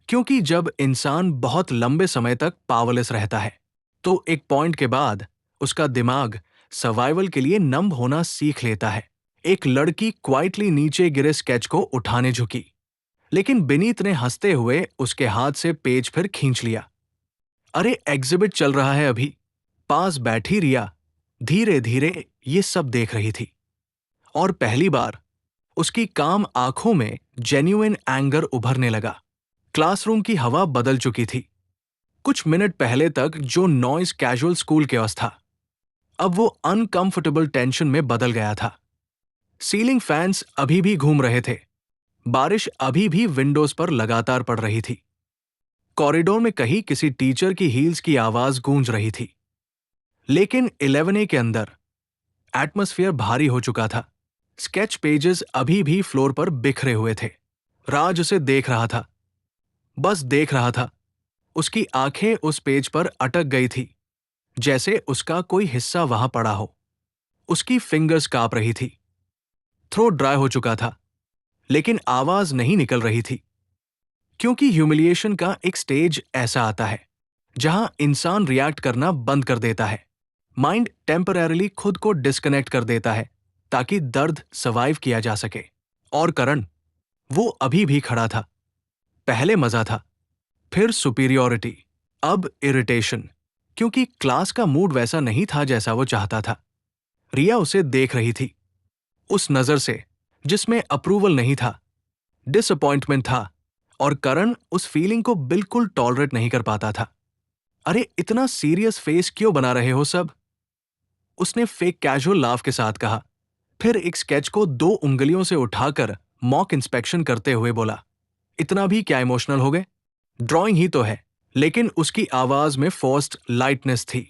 क्योंकि जब इंसान बहुत लंबे समय तक पावरलेस रहता है, तो एक पॉइंट के बाद उसका दिमाग सर्वाइवल के लिए नंब होना सीख लेता है। एक लड़की क्वाइटली नीचे गिरे स्केच को उठाने झुकी, लेकिन बिनीत ने हंसते हुए उसके हाथ से पेज फिर खींच लिया। अरे एग्जिबिट चल रहा है अभी। पास बैठी रिया धीरे धीरे ये सब देख रही थी, और पहली बार उसकी काम आंखों में जेन्युइन एंगर उभरने लगा। क्लासरूम की हवा बदल चुकी थी। कुछ मिनट पहले तक जो नॉइस कैजुअल स्कूल केओस था, अब वो अनकंफर्टेबल टेंशन में बदल गया था। सीलिंग फैंस अभी भी घूम रहे थे। बारिश अभी भी विंडोज पर लगातार पड़ रही थी। कॉरिडोर में कहीं किसी टीचर की हील्स की आवाज गूंज रही थी। लेकिन 11A के अंदर एटमॉस्फेयर भारी हो चुका था। स्केच पेजेस अभी भी फ्लोर पर बिखरे हुए थे। राज उसे देख रहा था, बस देख रहा था। उसकी आंखें उस पेज पर अटक गई थी, जैसे उसका कोई हिस्सा वहां पड़ा हो। उसकी फिंगर्स कांप रही थी। थ्रोट ड्राई हो चुका था, लेकिन आवाज नहीं निकल रही थी। क्योंकि ह्यूमिलिएशन का एक स्टेज ऐसा आता है जहां इंसान रिएक्ट करना बंद कर देता है। माइंड टेम्पररीली खुद को डिस्कनेक्ट कर देता है ताकि दर्द सर्वाइव किया जा सके। और करण, वो अभी भी खड़ा था। पहले मजा था, फिर सुपीरियॉरिटी, अब इरिटेशन, क्योंकि क्लास का मूड वैसा नहीं था जैसा वो चाहता था। रिया उसे देख रही थी, उस नजर से जिसमें अप्रूवल नहीं था, डिसअपॉइंटमेंट था, और करण उस फीलिंग को बिल्कुल टॉलरेट नहीं कर पाता था। अरे इतना सीरियस फेस क्यों बना रहे हो सब? उसने फेक कैजुअल लाफ के साथ कहा, फिर एक स्केच को 2 उंगलियों से उठाकर मॉक इंस्पेक्शन करते हुए बोला, इतना भी क्या इमोशनल हो गए? ड्राइंग ही तो है। लेकिन उसकी आवाज में फोर्स्ड लाइटनेस थी,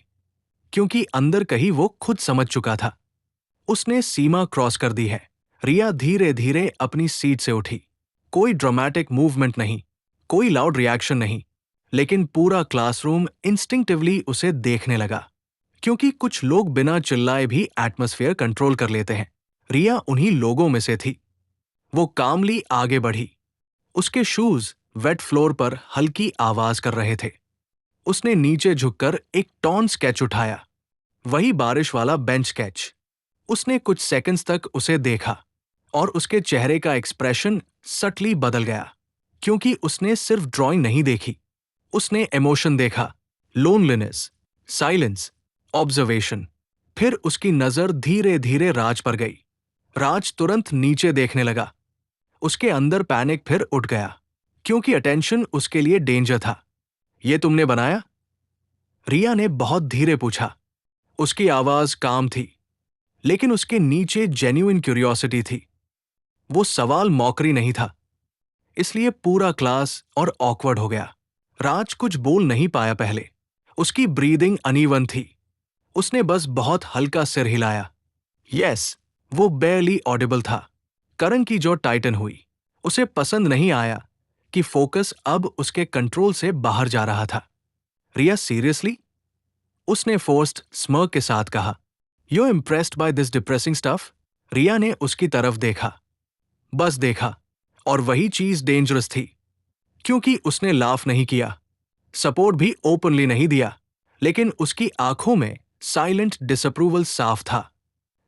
क्योंकि अंदर कहीं वो खुद समझ चुका था उसने सीमा क्रॉस कर दी है। रिया धीरे धीरे अपनी सीट से उठी। कोई ड्रामेटिक मूवमेंट नहीं, कोई लाउड रिएक्शन नहीं, लेकिन पूरा क्लासरूम इंस्टिंक्टिवली उसे देखने लगा, क्योंकि कुछ लोग बिना चिल्लाए भी एटमॉस्फेयर कंट्रोल कर लेते हैं। रिया उन्हीं लोगों में से थी। वो कामली आगे बढ़ी। उसके शूज वेट फ्लोर पर हल्की आवाज कर रहे थे। उसने नीचे झुककर एक टॉन स्केच उठाया, वही बारिश वाला बेंच स्केच। उसने कुछ सेकंड्स तक उसे देखा, और उसके चेहरे का एक्सप्रेशन सटली बदल गया, क्योंकि उसने सिर्फ ड्राइंग नहीं देखी, उसने इमोशन देखा। Loneliness, silence, observation. फिर उसकी नजर धीरे धीरे राज पर गई। राज तुरंत नीचे देखने लगा। उसके अंदर पैनिक फिर उठ गया, क्योंकि अटेंशन उसके लिए डेंजर था। ये तुमने बनाया? रिया ने बहुत धीरे पूछा। उसकी आवाज काम थी, लेकिन उसके नीचे जेन्युइन क्यूरियोसिटी थी। वो सवाल मॉकरी नहीं था, इसलिए पूरा क्लास और ऑकवर्ड हो गया। राज कुछ बोल नहीं पाया पहले। उसकी ब्रीदिंग अनइवन थी। उसने बस बहुत हल्का सिर हिलाया। यस, वो बेयरली ऑडिबल था। करण की जॉ टाइटन हुई। उसे पसंद नहीं आया कि फोकस अब उसके कंट्रोल से बाहर जा रहा था। रिया सीरियसली? उसने फोर्स्ड स्मर्क के साथ कहा, you impressed by this depressing stuff? Riya ने उसकी तरफ देखा, बस देखा, और वही चीज डेंजरस थी, क्योंकि उसने लाफ नहीं किया, सपोर्ट भी ओपनली नहीं दिया, लेकिन उसकी आंखों में साइलेंट डिसअप्रूवल साफ था।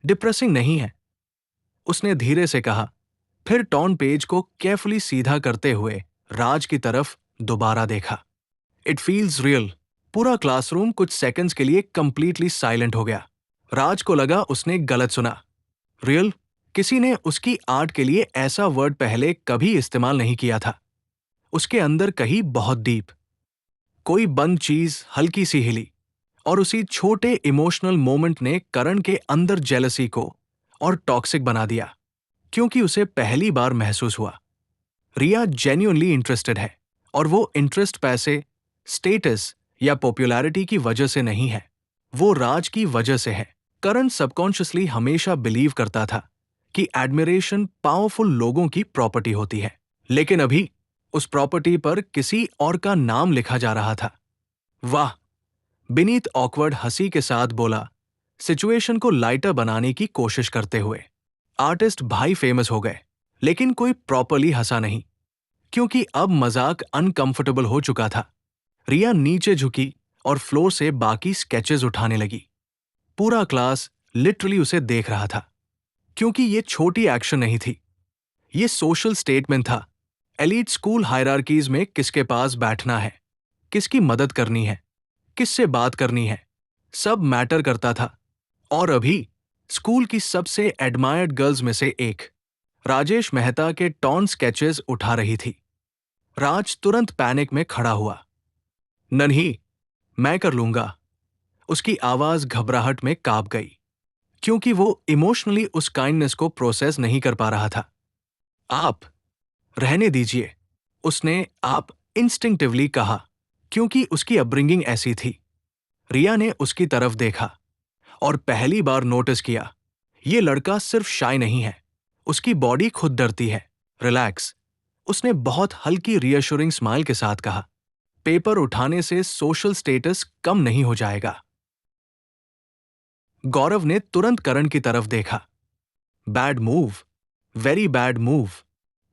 डिप्रेसिंग नहीं है, उसने धीरे से कहा, फिर टॉन पेज को केयरफुली सीधा करते हुए राज की तरफ दोबारा देखा। It feels real. पूरा क्लासरूम कुछ सेकंड्स के लिए कंप्लीटली साइलेंट हो गया। राज को लगा उसने गलत सुना। रियल? किसी ने उसकी आर्ट के लिए ऐसा वर्ड पहले कभी इस्तेमाल नहीं किया था। उसके अंदर कहीं बहुत डीप कोई बंद चीज हल्की सी हिली, और उसी छोटे इमोशनल मोमेंट ने करण के अंदर जेलसी को और टॉक्सिक बना दिया, क्योंकि उसे पहली बार महसूस हुआ रिया जेन्युइनली इंटरेस्टेड है, और वो इंटरेस्ट पैसे, स्टेटस या पॉपुलैरिटी की वजह से नहीं है, वो राज की वजह से है। करण सबकॉन्शियसली हमेशा बिलीव करता था कि एडमिरेशन पावरफुल लोगों की प्रॉपर्टी होती है, लेकिन अभी उस प्रॉपर्टी पर किसी और का नाम लिखा जा रहा था। वाह, बिनीत ऑकवर्ड हंसी के साथ बोला, सिचुएशन को लाइटर बनाने की कोशिश करते हुए। आर्टिस्ट भाई फेमस हो गए, लेकिन कोई प्रॉपरली हंसा नहीं, क्योंकि अब मजाक अनकंफर्टेबल हो चुका था। रिया नीचे झुकी और फ्लोर से बाकी स्केचेस उठाने लगी। पूरा क्लास लिटरली उसे देख रहा था, क्योंकि ये छोटी एक्शन नहीं थी, ये सोशल स्टेटमेंट था। एलीट स्कूल हायरार्कीज में किसके पास बैठना है, किसकी मदद करनी है, किससे बात करनी है, सब मैटर करता था। और अभी स्कूल की सबसे एडमायर्ड गर्ल्स में से एक राजेश मेहता के टॉन स्केचेस उठा रही थी। राज तुरंत पैनिक में खड़ा हुआ। नन्ही, मैं कर लूंगा। उसकी आवाज घबराहट में कांप गई, क्योंकि वो इमोशनली उस काइंडनेस को प्रोसेस नहीं कर पा रहा था। आप रहने दीजिए, उसने आप इंस्टिंक्टिवली कहा, क्योंकि उसकी अपब्रिंगिंग ऐसी थी। रिया ने उसकी तरफ देखा और पहली बार नोटिस किया, ये लड़का सिर्फ शाय नहीं है, उसकी बॉडी खुद डरती है। रिलैक्स, उसने बहुत हल्की रीअश्योरिंग स्माइल के साथ कहा। पेपर उठाने से सोशल स्टेटस कम नहीं हो जाएगा। गौरव ने तुरंत करण की तरफ देखा। Bad move, very bad move,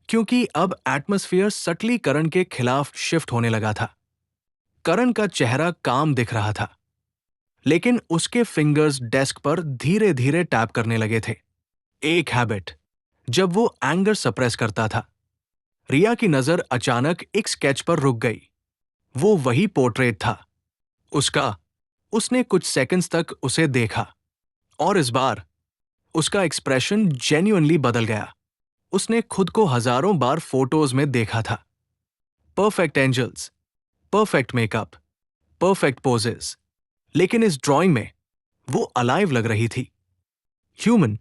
क्योंकि अब एटमॉस्फेयर सटली करण के खिलाफ शिफ्ट होने लगा था। करण का चेहरा काम दिख रहा था, लेकिन उसके फिंगर्स डेस्क पर धीरे धीरे टैप करने लगे थे। एक हैबिट, जब वो एंगर सप्रेस करता था। रिया की नजर अचानक एक स्केच पर रुक गई। वो वही पोर्ट्रेट था उसका। उसने कुछ सेकंड्स तक उसे देखा, और इस बार उसका एक्सप्रेशन जेन्युइनली बदल गया। उसने खुद को हजारों बार फोटोज में देखा था। Perfect angels, perfect makeup, perfect poses, लेकिन इस ड्राइंग में वो अलाइव लग रही थी, ह्यूमन।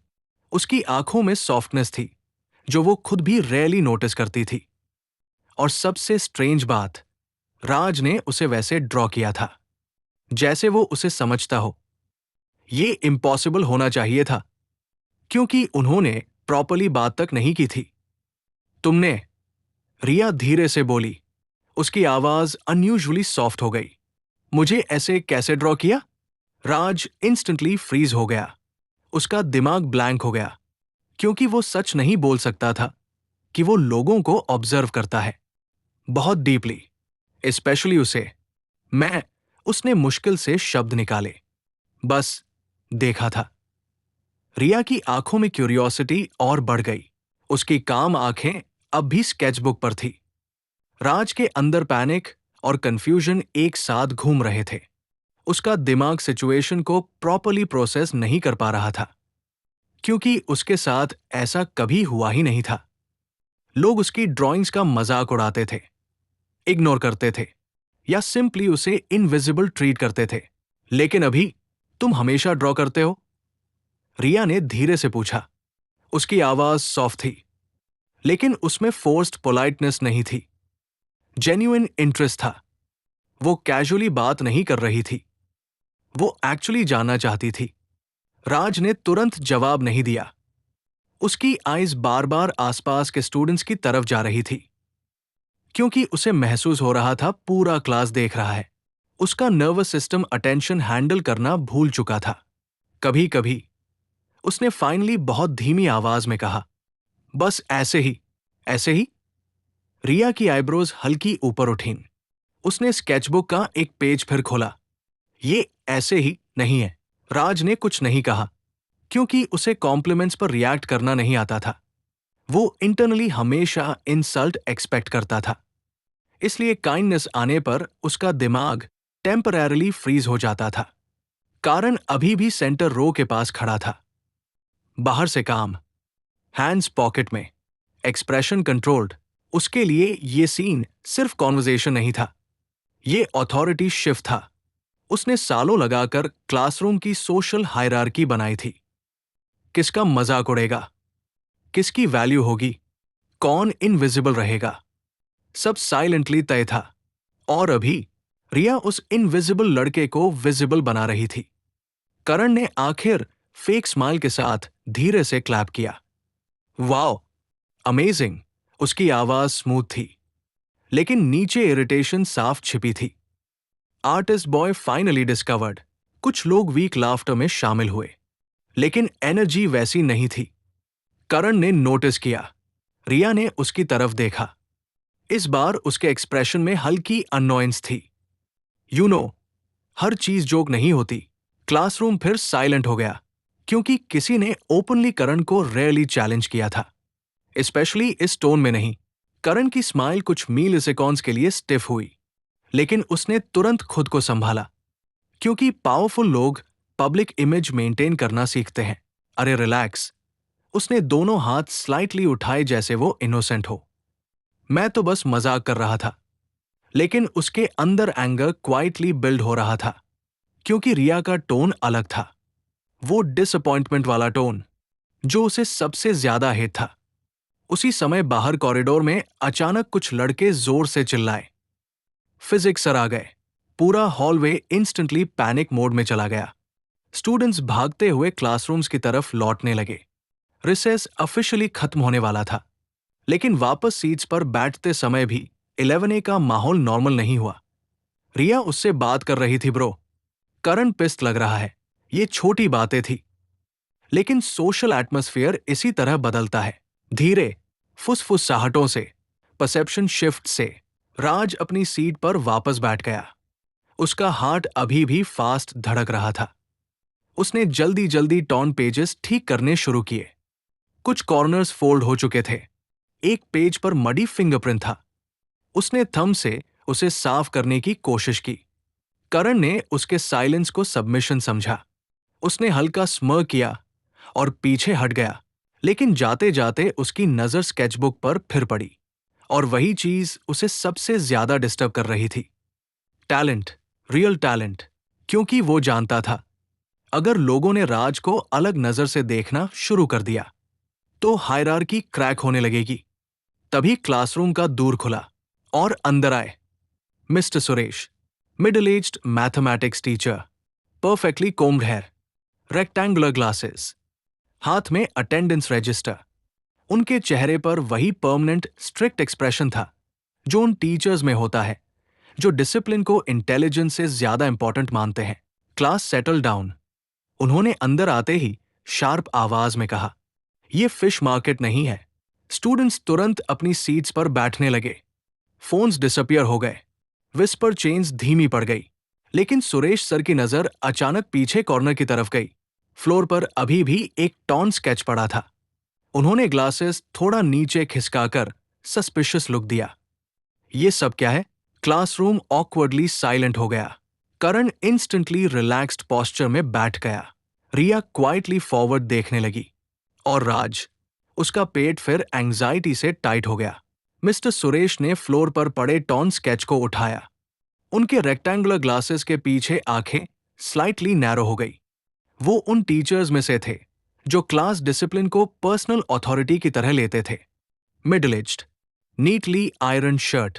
उसकी आंखों में सॉफ्टनेस थी, जो वो खुद भी रेयरली नोटिस करती थी। और सबसे स्ट्रेंज बात, राज ने उसे वैसे ड्रॉ किया था जैसे वो उसे समझता हो। ये इम्पॉसिबल होना चाहिए था, क्योंकि उन्होंने प्रॉपर्ली बात तक नहीं की थी। तुमने, रिया धीरे से बोली। उसकी आवाज अनयूजुअली सॉफ्ट हो गई। मुझे ऐसे कैसे ड्रॉ किया? राज इंस्टेंटली फ्रीज हो गया। उसका दिमाग ब्लैंक हो गया, क्योंकि वो सच नहीं बोल सकता था कि वो लोगों को ऑब्जर्व करता है बहुत डीपली, स्पेशली उसे। मैं, उसने मुश्किल से शब्द निकाले। बस देखा था। रिया की आंखों में क्यूरियोसिटी और बढ़ गई। उसकी काम आंखें अब भी स्केचबुक पर थी। राज के अंदर पैनिक और कंफ्यूजन एक साथ घूम रहे थे। उसका दिमाग सिचुएशन को प्रॉपर्ली प्रोसेस नहीं कर पा रहा था, क्योंकि उसके साथ ऐसा कभी हुआ ही नहीं था। लोग उसकी ड्राइंग्स का मजाक उड़ाते थे, इग्नोर करते थे, या सिंपली उसे इनविजिबल ट्रीट करते थे। लेकिन अभी तुम हमेशा ड्रॉ करते हो? रिया ने धीरे से पूछा। उसकी आवाज सॉफ्ट थी, लेकिन उसमें फोर्स्ड पोलाइटनेस नहीं थी, जेन्युइन इंटरेस्ट था। वो कैजुअली बात नहीं कर रही थी, वो एक्चुअली जानना चाहती थी। राज ने तुरंत जवाब नहीं दिया। उसकी आइज बार बार आसपास के स्टूडेंट्स की तरफ जा रही थी, क्योंकि उसे महसूस हो रहा था पूरा क्लास देख रहा है। उसका नर्वस सिस्टम अटेंशन हैंडल करना भूल चुका था। कभी कभी उसने फाइनली बहुत धीमी आवाज में कहा, बस ऐसे ही, ऐसे ही। रिया की आईब्रोज हल्की ऊपर उठीं। उसने स्केचबुक का एक पेज फिर खोला। ये ऐसे ही नहीं है। राज ने कुछ नहीं कहा, क्योंकि उसे कॉम्प्लीमेंट्स पर रिएक्ट करना नहीं आता था। वो इंटरनली हमेशा इंसल्ट एक्सपेक्ट करता था, इसलिए काइंडनेस आने पर उसका दिमाग टेम्पररीली फ्रीज हो जाता था। कारण अभी भी सेंटर रो के पास खड़ा था। बाहर से काम, हैंड्स पॉकेट में, एक्सप्रेशन कंट्रोल्ड। उसके लिए ये सीन सिर्फ कॉन्वर्जेशन नहीं था, ये ऑथोरिटी शिफ्ट था। उसने सालों लगाकर क्लासरूम की सोशल हायरार्की बनाई थी। किसका मजाक उड़ेगा, किसकी वैल्यू होगी, कौन इनविजिबल रहेगा, सब साइलेंटली तय था। और अभी रिया उस इनविजिबल लड़के को विजिबल बना रही थी। करण ने आखिर फेक स्माइल के साथ धीरे से क्लैप किया। Wow, amazing. उसकी आवाज स्मूथ थी, लेकिन नीचे इरिटेशन साफ छिपी थी। Artist boy finally discovered. कुछ लोग वीक लाफ्टर में शामिल हुए, लेकिन एनर्जी वैसी नहीं थी। करण ने नोटिस किया। रिया ने उसकी तरफ देखा। इस बार उसके एक्सप्रेशन में हल्की अननोयंस थी। यू नो, हर चीज जोक नहीं होती। क्लासरूम फिर साइलेंट हो गया, क्योंकि किसी ने ओपनली करण को रेयरली चैलेंज किया था, स्पेशली इस टोन में नहीं। करण की स्माइल कुछ मिलीसेकंड्स के लिए स्टिफ हुई, लेकिन उसने तुरंत खुद को संभाला, क्योंकि पावरफुल लोग पब्लिक इमेज मेंटेन करना सीखते हैं। अरे रिलैक्स। उसने दोनों हाथ स्लाइटली उठाए जैसे वो इनोसेंट हो। मैं तो बस मजाक कर रहा था। लेकिन उसके अंदर एंगर क्वाइटली बिल्ड हो रहा था, क्योंकि रिया का टोन अलग था। वो डिसअपॉइंटमेंट वाला टोन, जो उसे सबसे ज्यादा हेट था। उसी समय बाहर कॉरिडोर में अचानक कुछ लड़के जोर से चिल्लाए। फिजिक्स सर आ गए। पूरा हॉलवे इंस्टेंटली पैनिक मोड में चला गया। स्टूडेंट्स भागते हुए क्लासरूम्स की तरफ लौटने लगे। रिसेस ऑफिशियली खत्म होने वाला था, लेकिन वापस सीट्स पर बैठते समय भी 11A का माहौल नॉर्मल नहीं हुआ। रिया उससे बात कर रही थी। ब्रो, करण पिस्ट लग रहा है। ये छोटी बातें थी, लेकिन सोशल एटमॉस्फेयर इसी तरह बदलता है, धीरे, फुसफुसाहटों से, परसेप्शन शिफ्ट से। राज अपनी सीट पर वापस बैठ गया। उसका हार्ट अभी भी फास्ट धड़क रहा था। उसने जल्दी जल्दी टॉर्न पेजेस ठीक करने शुरू किए। कुछ कॉर्नर्स फोल्ड हो चुके थे। एक पेज पर मडी फिंगरप्रिंट था। उसने थंब से उसे साफ करने की कोशिश की। करण ने उसके साइलेंस को सबमिशन समझा। उसने हल्का स्मर किया और पीछे हट गया, लेकिन जाते जाते उसकी नजर स्केचबुक पर फिर पड़ी, और वही चीज उसे सबसे ज्यादा डिस्टर्ब कर रही थी। Talent, real talent. क्योंकि वो जानता था, अगर लोगों ने राज को अलग नजर से देखना शुरू कर दिया, तो हायरार्की क्रैक होने लगेगी। तभी क्लासरूम का दूर खुला और अंदर आए mister Suresh, middle aged mathematics teacher, perfectly combed hair, rectangular glasses, हाथ में अटेंडेंस रजिस्टर। उनके चेहरे पर वही परमानेंट स्ट्रिक्ट एक्सप्रेशन था जो उन टीचर्स में होता है जो डिसिप्लिन को इंटेलिजेंस से ज्यादा इंपॉर्टेंट मानते हैं। क्लास सेटल डाउन, उन्होंने अंदर आते ही शार्प आवाज में कहा। ये फिश मार्केट नहीं है। स्टूडेंट्स तुरंत अपनी सीट्स पर बैठने लगे। फोन्स डिसअपियर हो गए। विस्पर चेन्स धीमी पड़ गई। लेकिन सुरेश सर की नजर अचानक पीछे कॉर्नर की तरफ गई। फ्लोर पर अभी भी एक टॉन स्केच पड़ा था। उन्होंने ग्लासेस थोड़ा नीचे खिसकाकर सस्पिशियस लुक दिया। ये सब क्या है? क्लासरूम ऑकवर्डली साइलेंट हो गया। करण इंस्टेंटली रिलैक्स्ड पोस्चर में बैठ गया। रिया क्वाइटली फॉरवर्ड देखने लगी, और राज, उसका पेट फिर एंजाइटी से टाइट हो गया। मिस्टर सुरेश ने फ्लोर पर पड़े टॉन स्केच को उठाया। उनके रेक्टेंगुलर ग्लासेस के पीछे आंखें स्लाइटली नैरो हो गई। वो उन टीचर्स में से थे जो क्लास डिसिप्लिन को पर्सनल अथॉरिटी की तरह लेते थे। Middle aged, neatly iron shirt,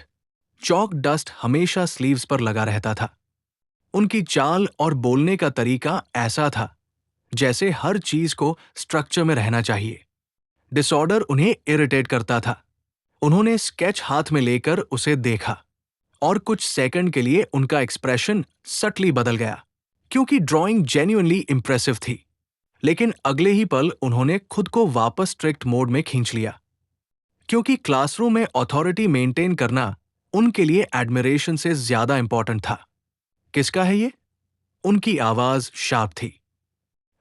chalk dust हमेशा स्लीव्स पर लगा रहता था। उनकी चाल और बोलने का तरीका ऐसा था जैसे हर चीज को स्ट्रक्चर में रहना चाहिए। डिसऑर्डर उन्हें इरिटेट करता था। उन्होंने स्केच हाथ में लेकर उसे देखा, और कुछ सेकंड के लिए उनका एक्सप्रेशन सटली बदल गया, क्योंकि ड्राइंग जेन्युइनली इंप्रेसिव थी। लेकिन अगले ही पल उन्होंने खुद को वापस स्ट्रिक्ट मोड में खींच लिया, क्योंकि क्लासरूम में अथॉरिटी मेंटेन करना उनके लिए एडमिरेशन से ज्यादा इंपॉर्टेंट था। किसका है ये? उनकी आवाज शार्प थी।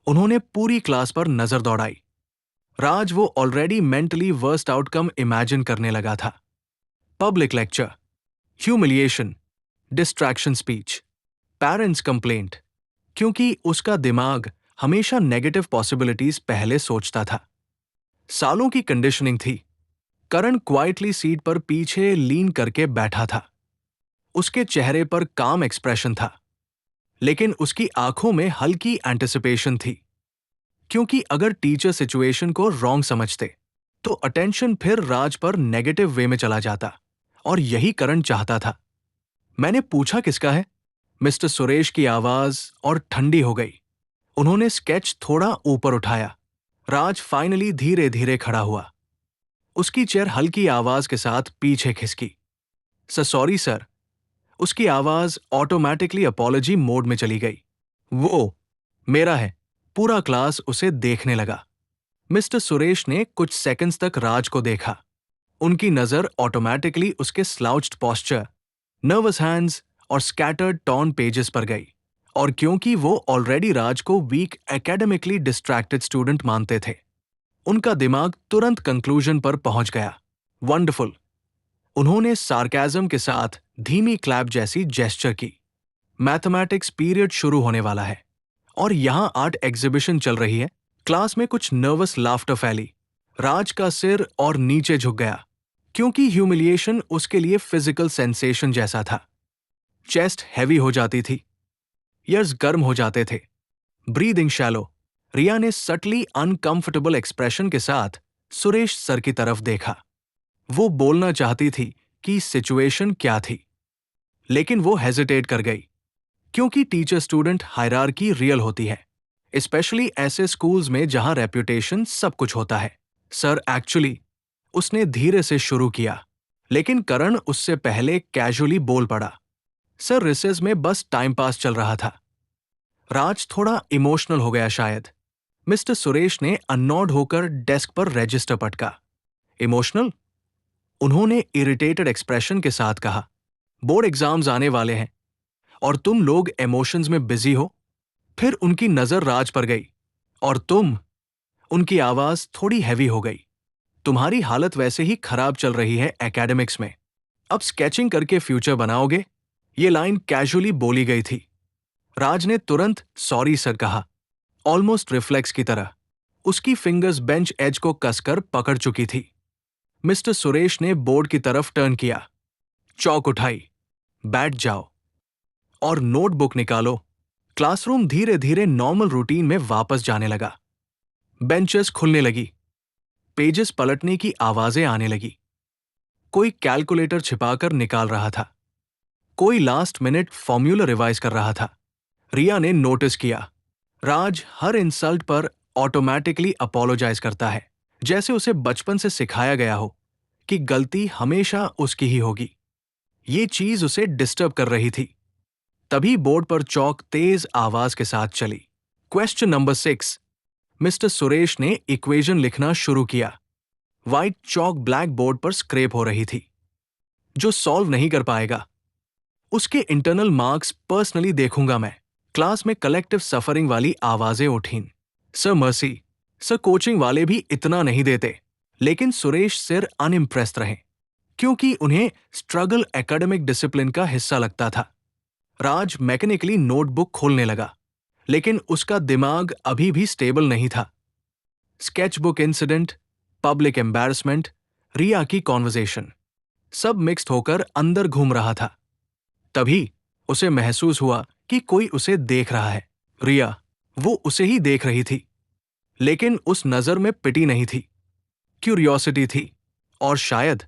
उन्होंने पूरी क्लास पर नजर दौड़ाई। राज वो already mentally worst outcome imagine करने लगा था। Public lecture, humiliation, distraction speech, parents complaint, क्योंकि उसका दिमाग हमेशा नेगेटिव पॉसिबिलिटीज पहले सोचता था। सालों की कंडीशनिंग थी। करण क्वाइटली सीट पर पीछे लीन करके बैठा था। उसके चेहरे पर काम एक्सप्रेशन था, लेकिन उसकी आंखों में हल्की एंटिसिपेशन थी, क्योंकि अगर टीचर सिचुएशन को रॉन्ग समझते तो अटेंशन फिर राज पर नेगेटिव वे में चला जाता, और यही करण चाहता था। मैंने पूछा किसका है? मिस्टर सुरेश की आवाज और ठंडी हो गई। उन्होंने स्केच थोड़ा ऊपर उठाया। राज फाइनली धीरे धीरे खड़ा हुआ। उसकी चेयर हल्की आवाज के साथ पीछे खिसकी। Sorry sir. उसकी आवाज ऑटोमेटिकली अपॉलॉजी मोड में चली गई। वो मेरा है। पूरा क्लास उसे देखने लगा। मिस्टर सुरेश ने कुछ सेकंड्स तक राज को देखा। उनकी नजर ऑटोमेटिकली उसके स्लाउच्ड पोस्चर, नर्वस हैंड्स और स्कैटर्ड टॉर्न पेजेस पर गई। और क्योंकि वो ऑलरेडी राज को वीक एकेडमिकली डिस्ट्रैक्टेड स्टूडेंट मानते थे, उनका दिमाग तुरंत कंक्लूजन पर पहुंच गया। वंडरफुल, उन्होंने सार्केज्म के साथ धीमी क्लैप जैसी जेस्चर की। मैथमेटिक्स पीरियड शुरू होने वाला है और यहाँ आर्ट एग्जीबिशन चल रही है। क्लास में कुछ नर्वस लाफ्टर फैली। राज का सिर और नीचे झुक गया क्योंकि ह्यूमिलिएशन उसके लिए फिजिकल सेंसेशन जैसा था। चेस्ट हैवी हो जाती थी, ईयर्स गर्म हो जाते थे, ब्रीदिंग शैलो। रिया ने सटली अनकंफर्टेबल एक्सप्रेशन के साथ सुरेश सर की तरफ देखा। वो बोलना चाहती थी कि सिचुएशन क्या थी, लेकिन वो हेजिटेट कर गई क्योंकि टीचर स्टूडेंट हायरार्की रियल होती है, स्पेशली ऐसे स्कूल्स में जहां रेप्यूटेशन सब कुछ होता है। सर एक्चुअली, उसने धीरे से शुरू किया, लेकिन करण उससे पहले कैजुअली बोल पड़ा। सर, रिसेस में बस टाइम पास चल रहा था। राज थोड़ा इमोशनल हो गया शायद। मिस्टर सुरेश ने अननॉड होकर डेस्क पर रजिस्टर पटका। इमोशनल? उन्होंने इरिटेटेड एक्सप्रेशन के साथ कहा। बोर्ड एग्जाम्स आने वाले हैं और तुम लोग इमोशंस में बिजी हो। फिर उनकी नजर राज पर गई। और तुम? उनकी आवाज थोड़ी हैवी हो गई। तुम्हारी हालत वैसे ही खराब चल रही है एकेडमिक्स में, अब स्केचिंग करके फ्यूचर बनाओगे? ये लाइन कैजुअली बोली गई थी। राज ने तुरंत सॉरी सर कहा, ऑलमोस्ट रिफ्लेक्स की तरह। उसकी फिंगर्स बेंच एज को कसकर पकड़ चुकी थी। मिस्टर सुरेश ने बोर्ड की तरफ टर्न किया। चौक उठाई, बैठ जाओ और नोटबुक निकालो। क्लासरूम धीरे धीरे नॉर्मल रूटीन में वापस जाने लगा। बेंचेस खुलने लगी, पेजेस पलटने की आवाजें आने लगी। कोई कैलकुलेटर छिपाकर निकाल रहा था, कोई लास्ट मिनट फॉर्मूला रिवाइज कर रहा था। रिया ने नोटिस किया, राज हर इंसल्ट पर ऑटोमेटिकली अपोलोजाइज करता है, जैसे उसे बचपन से सिखाया गया हो कि गलती हमेशा उसकी ही होगी। ये चीज उसे डिस्टर्ब कर रही थी। तभी बोर्ड पर चौक तेज आवाज के साथ चली। Question number 6। मिस्टर सुरेश ने इक्वेशन लिखना शुरू किया। व्हाइट चौक ब्लैक बोर्ड पर स्क्रेप हो रही थी। जो सॉल्व नहीं कर पाएगा, उसके इंटरनल मार्क्स पर्सनली देखूंगा मैं। क्लास में कलेक्टिव सफरिंग वाली आवाजें उठीं। सर मर्सी, सर कोचिंग वाले भी इतना नहीं देते। लेकिन सुरेश सिर अनइम्प्रेस्ड रहे क्योंकि उन्हें स्ट्रगल एकेडमिक डिसिप्लिन का हिस्सा लगता था। राज मैकेनिकली नोटबुक खोलने लगा, लेकिन उसका दिमाग अभी भी स्टेबल नहीं था। स्केचबुक इंसिडेंट, पब्लिक एम्बैरसमेंट, रिया की कॉन्वर्सेशन, सब मिक्स्ड होकर अंदर घूम रहा था। तभी उसे महसूस हुआ कि कोई उसे देख रहा है। रिया, वो उसे ही देख रही थी, लेकिन उस नजर में पिटी नहीं थी, क्यूरियोसिटी थी और शायद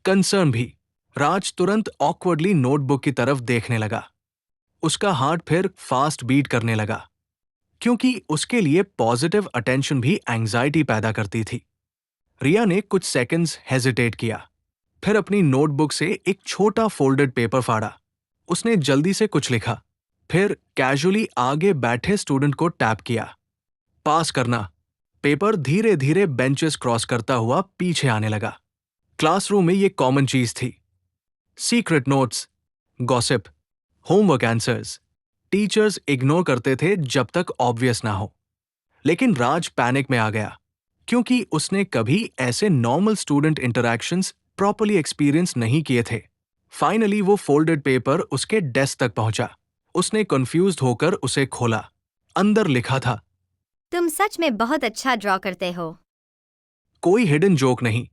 कंसर्न भी। राज तुरंत ऑकवर्डली नोटबुक की तरफ देखने लगा। उसका हार्ट फिर फास्ट बीट करने लगा, क्योंकि उसके लिए पॉजिटिव अटेंशन भी एंजाइटी पैदा करती थी। रिया ने कुछ सेकंड्स हेजिटेट किया, फिर अपनी नोटबुक से एक छोटा फोल्डेड पेपर फाड़ा। उसने जल्दी से कुछ लिखा, फिर कैजुअली आगे बैठे स्टूडेंट को टैप किया। पास करना। पेपर धीरे धीरे बेंचेस क्रॉस करता हुआ पीछे आने लगा। क्लासरूम में ये कॉमन चीज थी। Secret notes, gossip, homework answers teachers ignore करते थे जब तक ऑब्वियस ना हो। लेकिन राज पैनिक में आ गया क्योंकि उसने कभी ऐसे normal student interactions properly experience नहीं किए थे। फाइनली वो फोल्डेड पेपर उसके डेस्क तक पहुंचा। उसने कंफ्यूज्ड होकर उसे खोला। अंदर लिखा था, तुम सच में बहुत अच्छा ड्रॉ करते हो। कोई हिडन जोक नहीं,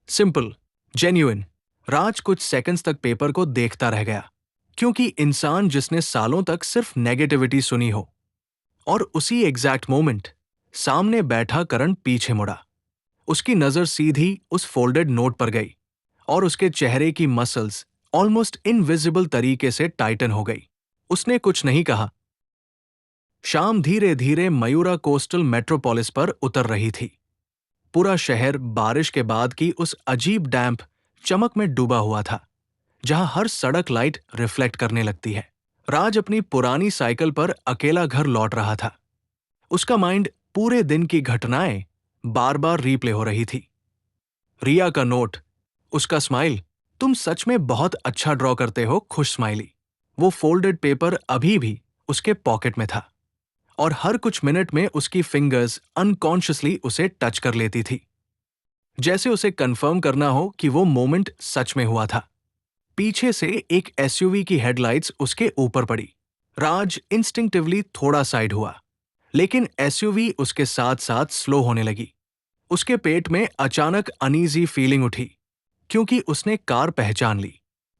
सिंपल, जेन्युइन। राज कुछ सेकंड्स तक पेपर को देखता रह गया, क्योंकि इंसान जिसने सालों तक सिर्फ नेगेटिविटी सुनी हो। और उसी एग्जैक्ट मोमेंट सामने बैठा करण पीछे मुड़ा। उसकी नजर सीधी उस फोल्डेड नोट पर गई और उसके चेहरे की मसल्स ऑलमोस्ट इनविजिबल तरीके से टाइटन हो गई। उसने कुछ नहीं कहा। शाम धीरे धीरे मयूरा कोस्टल मेट्रोपोलिस पर उतर रही थी। पूरा शहर बारिश के बाद की उस अजीब डैम्प चमक में डूबा हुआ था, जहां हर सड़क लाइट रिफ्लेक्ट करने लगती है। राज अपनी पुरानी साइकिल पर अकेला घर लौट रहा था। उसका माइंड पूरे दिन की घटनाएं बार बार रीप्ले हो रही थी। रिया का नोट, उसका स्माइल, तुम सच में बहुत अच्छा ड्रॉ करते हो, खुश स्माइली। वो फोल्डेड पेपर अभी भी उसके पॉकेट में था और हर कुछ मिनट में उसकी फिंगर्स अनकॉन्शियसली उसे टच कर लेती थी। जैसे उसे कंफर्म करना हो कि वो मोमेंट सच में हुआ था। पीछे से एक एसयूवी की हेडलाइट्स उसके ऊपर पड़ी। राज इंस्टिंक्टिवली थोड़ा साइड हुआ, लेकिन एसयूवी उसके साथ साथ स्लो होने लगी। उसके पेट में अचानक अनईजी फीलिंग उठी, क्योंकि उसने कार पहचान ली।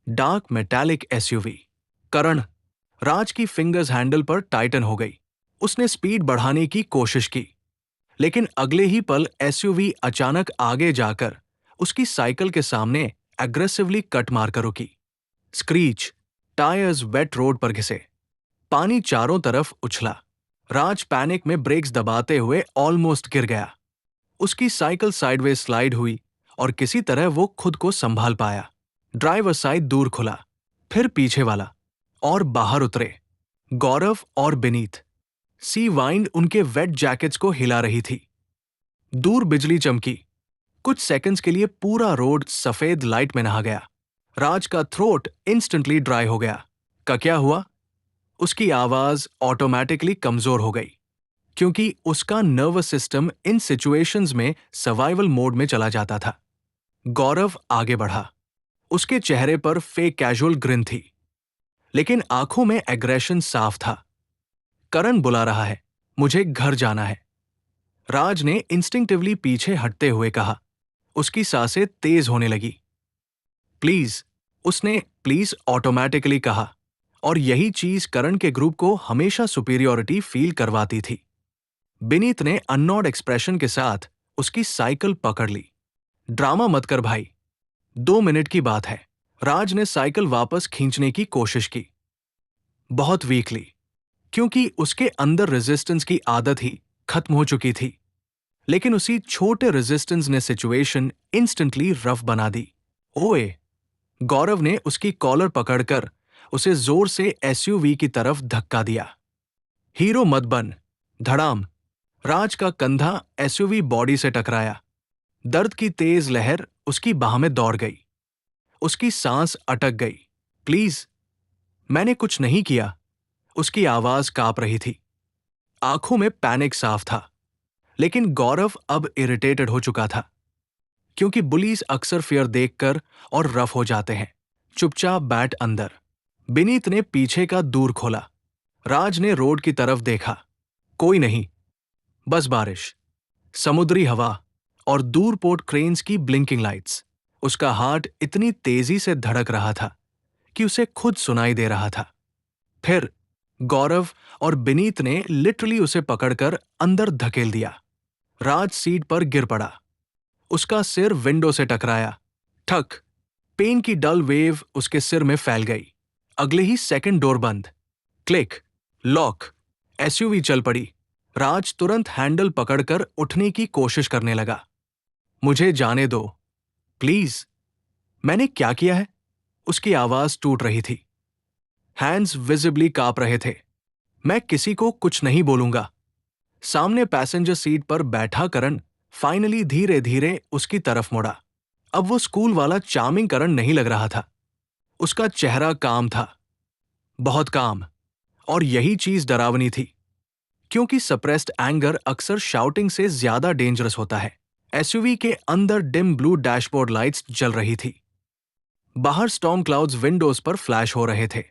Dark metallic SUV. Karan. Raj की फिंगर्स हैंडल पर टाइटन हो गई। उसने स्पीड बढ़ाने की कोशिश की, लेकिन अगले ही पल एसयूवी अचानक आगे जाकर उसकी साइकिल के सामने एग्रेसिवली कट मारकर रुकी। स्क्रीच। टायर्स वेट रोड पर घिसे। पानी चारों तरफ उछला। राज पैनिक में ब्रेक्स दबाते हुए ऑलमोस्ट गिर गया। उसकी साइकिल साइडवे स्लाइड हुई और किसी तरह वो खुद को संभाल पाया। ड्राइवर साइड दूर खुला, फिर पीछे वाला, और बाहर उतरे गौरव और बिनीत। सी वाइंड उनके वेट जैकेट्स को हिला रही थी। दूर बिजली चमकी। कुछ सेकंड्स के लिए पूरा रोड सफेद लाइट में नहा गया। राज का थ्रोट इंस्टेंटली ड्राई हो गया। का क्या हुआ? उसकी आवाज ऑटोमेटिकली कमजोर हो गई, क्योंकि उसका नर्वस सिस्टम इन सिचुएशंस में सर्वाइवल मोड में चला जाता था। गौरव आगे बढ़ा। उसके चेहरे पर फेक कैजुअल ग्रिन थी, लेकिन आंखों में एग्रेशन साफ था। करण बुला रहा है, मुझे घर जाना है। राज ने इंस्टिंक्टिवली पीछे हटते हुए कहा। उसकी सांसें तेज होने लगी। प्लीज, उसने प्लीज ऑटोमेटिकली कहा, और यही चीज करण के ग्रुप को हमेशा सुपीरियॉरिटी फील करवाती थी। बिनीत ने अननॉड एक्सप्रेशन के साथ उसकी साइकिल पकड़ ली। ड्रामा मत कर भाई, 2 मिनट की बात है। राज ने साइकिल वापस खींचने की कोशिश की, बहुत वीकली, क्योंकि उसके अंदर रेजिस्टेंस की आदत ही खत्म हो चुकी थी। लेकिन उसी छोटे रेजिस्टेंस ने सिचुएशन इंस्टेंटली रफ बना दी। ओए! गौरव ने उसकी कॉलर पकड़कर उसे जोर से एसयूवी की तरफ धक्का दिया। हीरो मत बन। धड़ाम। राज का कंधा एसयूवी बॉडी से टकराया। दर्द की तेज लहर उसकी बाह में दौड़ गई। उसकी सांस अटक गई। प्लीज, मैंने कुछ नहीं किया। उसकी आवाज कांप रही थी। आंखों में पैनिक साफ था। लेकिन गौरव अब इरिटेटेड हो चुका था, क्योंकि बुलीज अक्सर फियर देखकर और रफ हो जाते हैं। चुपचाप बैठ अंदर। बिनीत ने पीछे का दूर खोला। राज ने रोड की तरफ देखा। कोई नहीं, बस बारिश, समुद्री हवा और दूर पोर्ट क्रेन्स की ब्लिंकिंग लाइट्स। उसका हार्ट इतनी तेजी से धड़क रहा था कि उसे खुद सुनाई दे रहा था। फिर गौरव और बिनीत ने लिटरली उसे पकड़कर अंदर धकेल दिया। राज सीट पर गिर पड़ा। उसका सिर विंडो से टकराया। ठक। पेन की डल वेव उसके सिर में फैल गई। अगले ही सेकंड डोर बंद। क्लिक। लॉक। एसयूवी चल पड़ी। राज तुरंत हैंडल पकड़कर उठने की कोशिश करने लगा। मुझे जाने दो, प्लीज। मैंने क्या किया है? उसकी आवाज टूट रही थी। हैंड्स विजिबली कांप रहे थे। मैं किसी को कुछ नहीं बोलूंगा। सामने पैसेंजर सीट पर बैठा करण फाइनली धीरे धीरे उसकी तरफ मुड़ा। अब वो स्कूल वाला चार्मिंग करण नहीं लग रहा था। उसका चेहरा काम था, बहुत काम। और यही चीज डरावनी थी, क्योंकि सप्रेस्ड एंगर अक्सर शाउटिंग से ज्यादा डेंजरस होता है। एसयूवी के अंदर डिम ब्लू डैशबोर्ड लाइट्स जल रही थी। बाहर स्टॉर्म क्लाउड्स विंडोज पर फ्लैश हो रहे थे।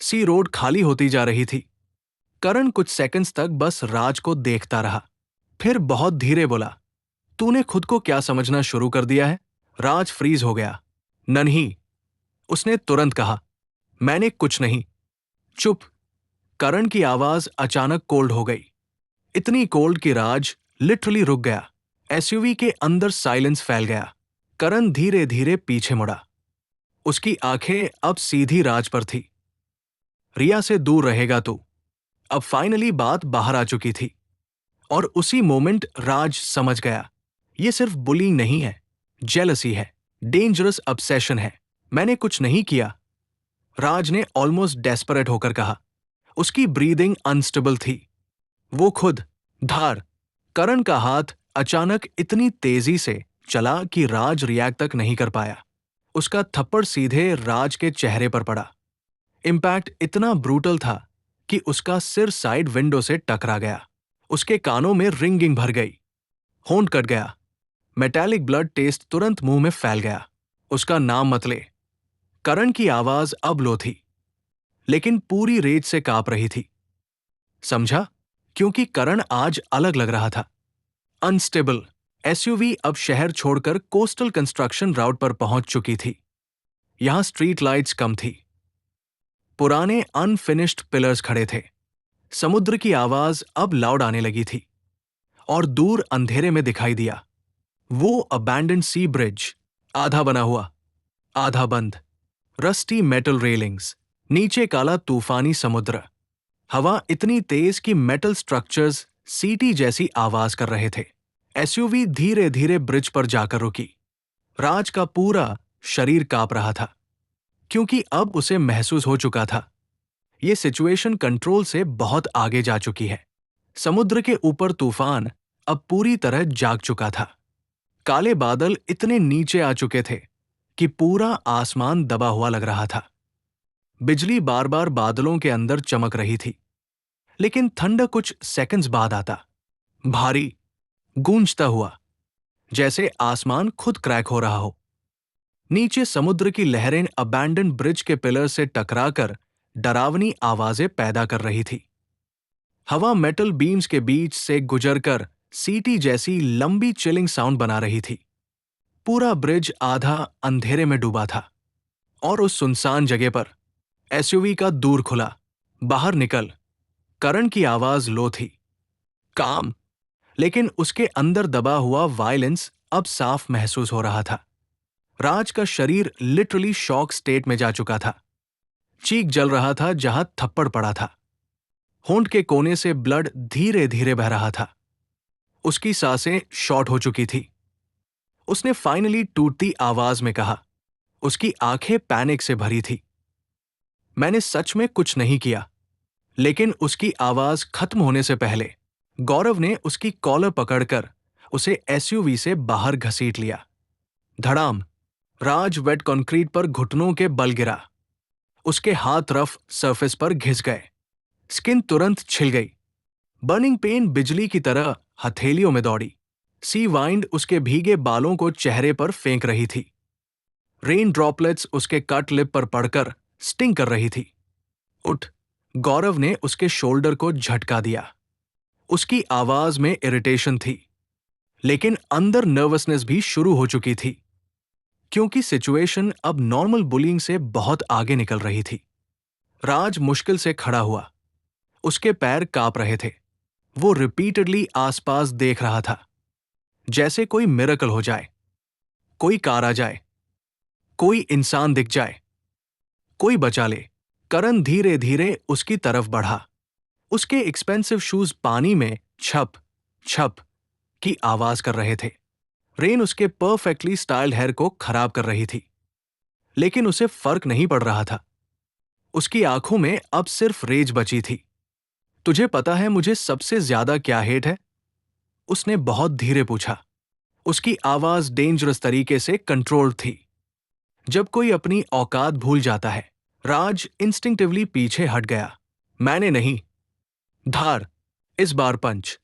सी रोड खाली होती जा रही थी। करण कुछ सेकंड्स तक बस राज को देखता रहा, फिर बहुत धीरे बोला, तूने खुद को क्या समझना शुरू कर दिया है? राज फ्रीज हो गया। नन्ही, उसने तुरंत कहा। मैंने कुछ नहीं। चुप। करण की आवाज अचानक कोल्ड हो गई। इतनी कोल्ड कि राज लिटरली रुक गया। एसयूवी के अंदर साइलेंस फैल गया। करण धीरे धीरे पीछे मुड़ा। उसकी आंखें अब सीधी राज पर थी। रिया से दूर रहेगा तू। अब फाइनली बात बाहर आ चुकी थी। और उसी मोमेंट राज समझ गया, ये सिर्फ बुलिंग नहीं है, जेलसी है, डेंजरस ऑब्सेशन है। मैंने कुछ नहीं किया, राज ने ऑलमोस्ट डेस्परेट होकर कहा। उसकी ब्रीदिंग अनस्टेबल थी। वो खुद धार। करण का हाथ अचानक इतनी तेजी से चला कि राज रिएक्ट तक नहीं कर पाया। उसका थप्पड़ सीधे राज के चेहरे पर पड़ा। इम्पैक्ट इतना ब्रूटल था कि उसका सिर साइड विंडो से टकरा गया। उसके कानों में रिंगिंग भर गई। होंठ कट गया। मेटालिक ब्लड टेस्ट तुरंत मुंह में फैल गया। उसका नाम मत ले। करण की आवाज अब लो थी, लेकिन पूरी रेत से कांप रही थी। समझा? क्योंकि करण आज अलग लग रहा था। अनस्टेबल। एसयूवी अब शहर छोड़कर कोस्टल कंस्ट्रक्शन राउट पर पहुंच चुकी थी। यहां स्ट्रीट लाइट्स कम थी। पुराने अनफिनिश्ड पिलर्स खड़े थे। समुद्र की आवाज अब लाउड आने लगी थी और दूर अंधेरे में दिखाई दिया वो अबैंडन्ड सी ब्रिज, आधा बना हुआ, आधा बंद, रस्टी मेटल रेलिंग्स, नीचे काला तूफानी समुद्र। हवा इतनी तेज कि मेटल स्ट्रक्चर्स सीटी जैसी आवाज कर रहे थे। एसयूवी धीरे धीरे ब्रिज पर जाकर रुकी। राज का पूरा शरीर कांप रहा था, क्योंकि अब उसे महसूस हो चुका था ये सिचुएशन कंट्रोल से बहुत आगे जा चुकी है। समुद्र के ऊपर तूफान अब पूरी तरह जाग चुका था। काले बादल इतने नीचे आ चुके थे कि पूरा आसमान दबा हुआ लग रहा था। बिजली बार बार बादलों के अंदर चमक रही थी, लेकिन ठंडा कुछ सेकंड्स बाद आता, भारी, गूंजता हुआ, जैसे आसमान खुद क्रैक हो रहा हो। नीचे समुद्र की लहरें अबैंडन ब्रिज के पिलर से टकराकर डरावनी आवाजें पैदा कर रही थी। हवा मेटल बीम्स के बीच से गुजरकर सीटी जैसी लंबी चिलिंग साउंड बना रही थी। पूरा ब्रिज आधा अंधेरे में डूबा था और उस सुनसान जगह पर एसयूवी का दूर खुला, बाहर निकल। करण की आवाज लो थी, काम, लेकिन उसके अंदर दबा हुआ वायलेंस अब साफ महसूस हो रहा था। राज का शरीर लिटरली शॉक स्टेट में जा चुका था। चीख जल रहा था जहां थप्पड़ पड़ा था। होंठ के कोने से ब्लड धीरे धीरे बह रहा था। उसकी सांसें शॉर्ट हो चुकी थी। उसने फाइनली टूटती आवाज में कहा। उसकी आंखें पैनिक से भरी थी। मैंने सच में कुछ नहीं किया। लेकिन उसकी आवाज खत्म होने से पहले गौरव ने उसकी कॉलर पकड़कर उसे एसयूवी से बाहर घसीट लिया। धड़ाम। राज वेट कंक्रीट पर घुटनों के बल गिरा। उसके हाथ रफ सरफेस पर घिस गए। स्किन तुरंत छिल गई। बर्निंग पेन बिजली की तरह हथेलियों में दौड़ी। सी वाइंड उसके भीगे बालों को चेहरे पर फेंक रही थी। रेन ड्रॉपलेट्स उसके कट लिप पर पड़कर स्टिंग कर रही थी। उठ। गौरव ने उसके शोल्डर को झटका दिया। उसकी आवाज में इरिटेशन थी, लेकिन अंदर नर्वसनेस भी शुरू हो चुकी थी, क्योंकि सिचुएशन अब नॉर्मल बुलिंग से बहुत आगे निकल रही थी। राज मुश्किल से खड़ा हुआ। उसके पैर कांप रहे थे। वो रिपीटेडली आसपास देख रहा था, जैसे कोई मिरेकल हो जाए, कोई कार आ जाए, कोई इंसान दिख जाए, कोई बचा ले। करण धीरे धीरे उसकी तरफ बढ़ा। उसके एक्सपेंसिव शूज पानी में छप छप की आवाज कर रहे थे। रेन उसके परफेक्टली स्टाइल्ड हेयर को खराब कर रही थी, लेकिन उसे फर्क नहीं पड़ रहा था। उसकी आंखों में अब सिर्फ रेज बची थी। तुझे पता है मुझे सबसे ज्यादा क्या हेट है? उसने बहुत धीरे पूछा। उसकी आवाज डेंजरस तरीके से कंट्रोल्ड थी। जब कोई अपनी औकात भूल जाता है। राज इंस्टिंक्टिवली पीछे हट गया। मैंने नहीं। धार। इस बार पंच,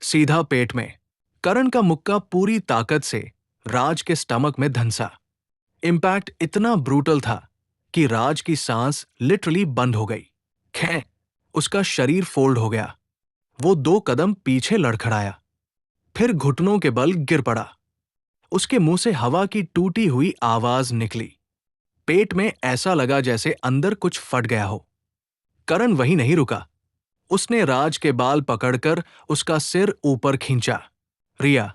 सीधा पेट में। करण का मुक्का पूरी ताकत से राज के स्टमक में धंसा। इंपैक्ट इतना ब्रूटल था कि राज की सांस लिटरली बंद हो गई। खे। उसका शरीर फोल्ड हो गया। वो 2 कदम पीछे लड़खड़ाया, फिर घुटनों के बल गिर पड़ा। उसके मुंह से हवा की टूटी हुई आवाज निकली। पेट में ऐसा लगा जैसे अंदर कुछ फट गया हो। करण वहीं नहीं रुका। उसने राज के बाल पकड़कर उसका सिर ऊपर खींचा। रिया।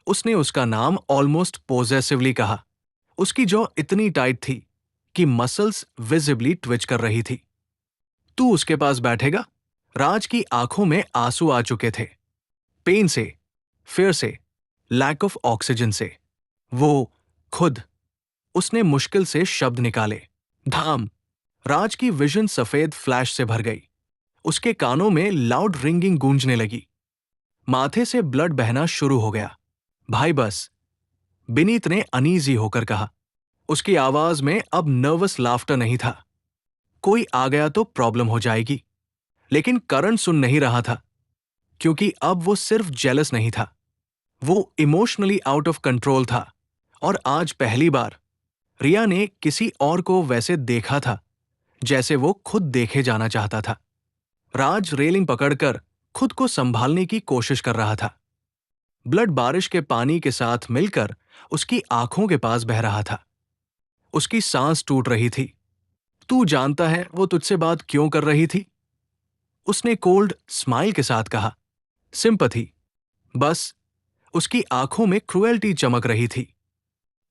उसने उसका नाम ऑलमोस्ट पोजेसिवली कहा। उसकी जॉ इतनी टाइट थी कि मसल्स विजिबली ट्विच कर रही थी। तू उसके पास बैठेगा? राज की आंखों में आंसू आ चुके थे। पेन से, फियर से, लैक ऑफ ऑक्सीजन से। वो खुद। उसने मुश्किल से शब्द निकाले। धाम। राज की विजन सफेद फ्लैश से भर गई। उसके कानों में लाउड रिंगिंग गूंजने लगी। माथे से ब्लड बहना शुरू हो गया। भाई बस, विनीत ने अनईजी होकर कहा। उसकी आवाज में अब नर्वस लाफ्टर नहीं था। कोई आ गया तो प्रॉब्लम हो जाएगी। लेकिन करण सुन नहीं रहा था, क्योंकि अब वो सिर्फ जेलस नहीं था, वो इमोशनली आउट ऑफ कंट्रोल था और आज पहली बार रिया ने किसी और को वैसे देखा था जैसे वो खुद देखे जाना चाहता था। राज रेलिंग पकड़कर खुद को संभालने की कोशिश कर रहा था। ब्लड बारिश के पानी के साथ मिलकर उसकी आंखों के पास बह रहा था। उसकी सांस टूट रही थी। तू जानता है वो तुझसे बात क्यों कर रही थी? उसने कोल्ड स्माइल के साथ कहा। सिंपैथी, बस। उसकी आंखों में क्रुएल्टी चमक रही थी।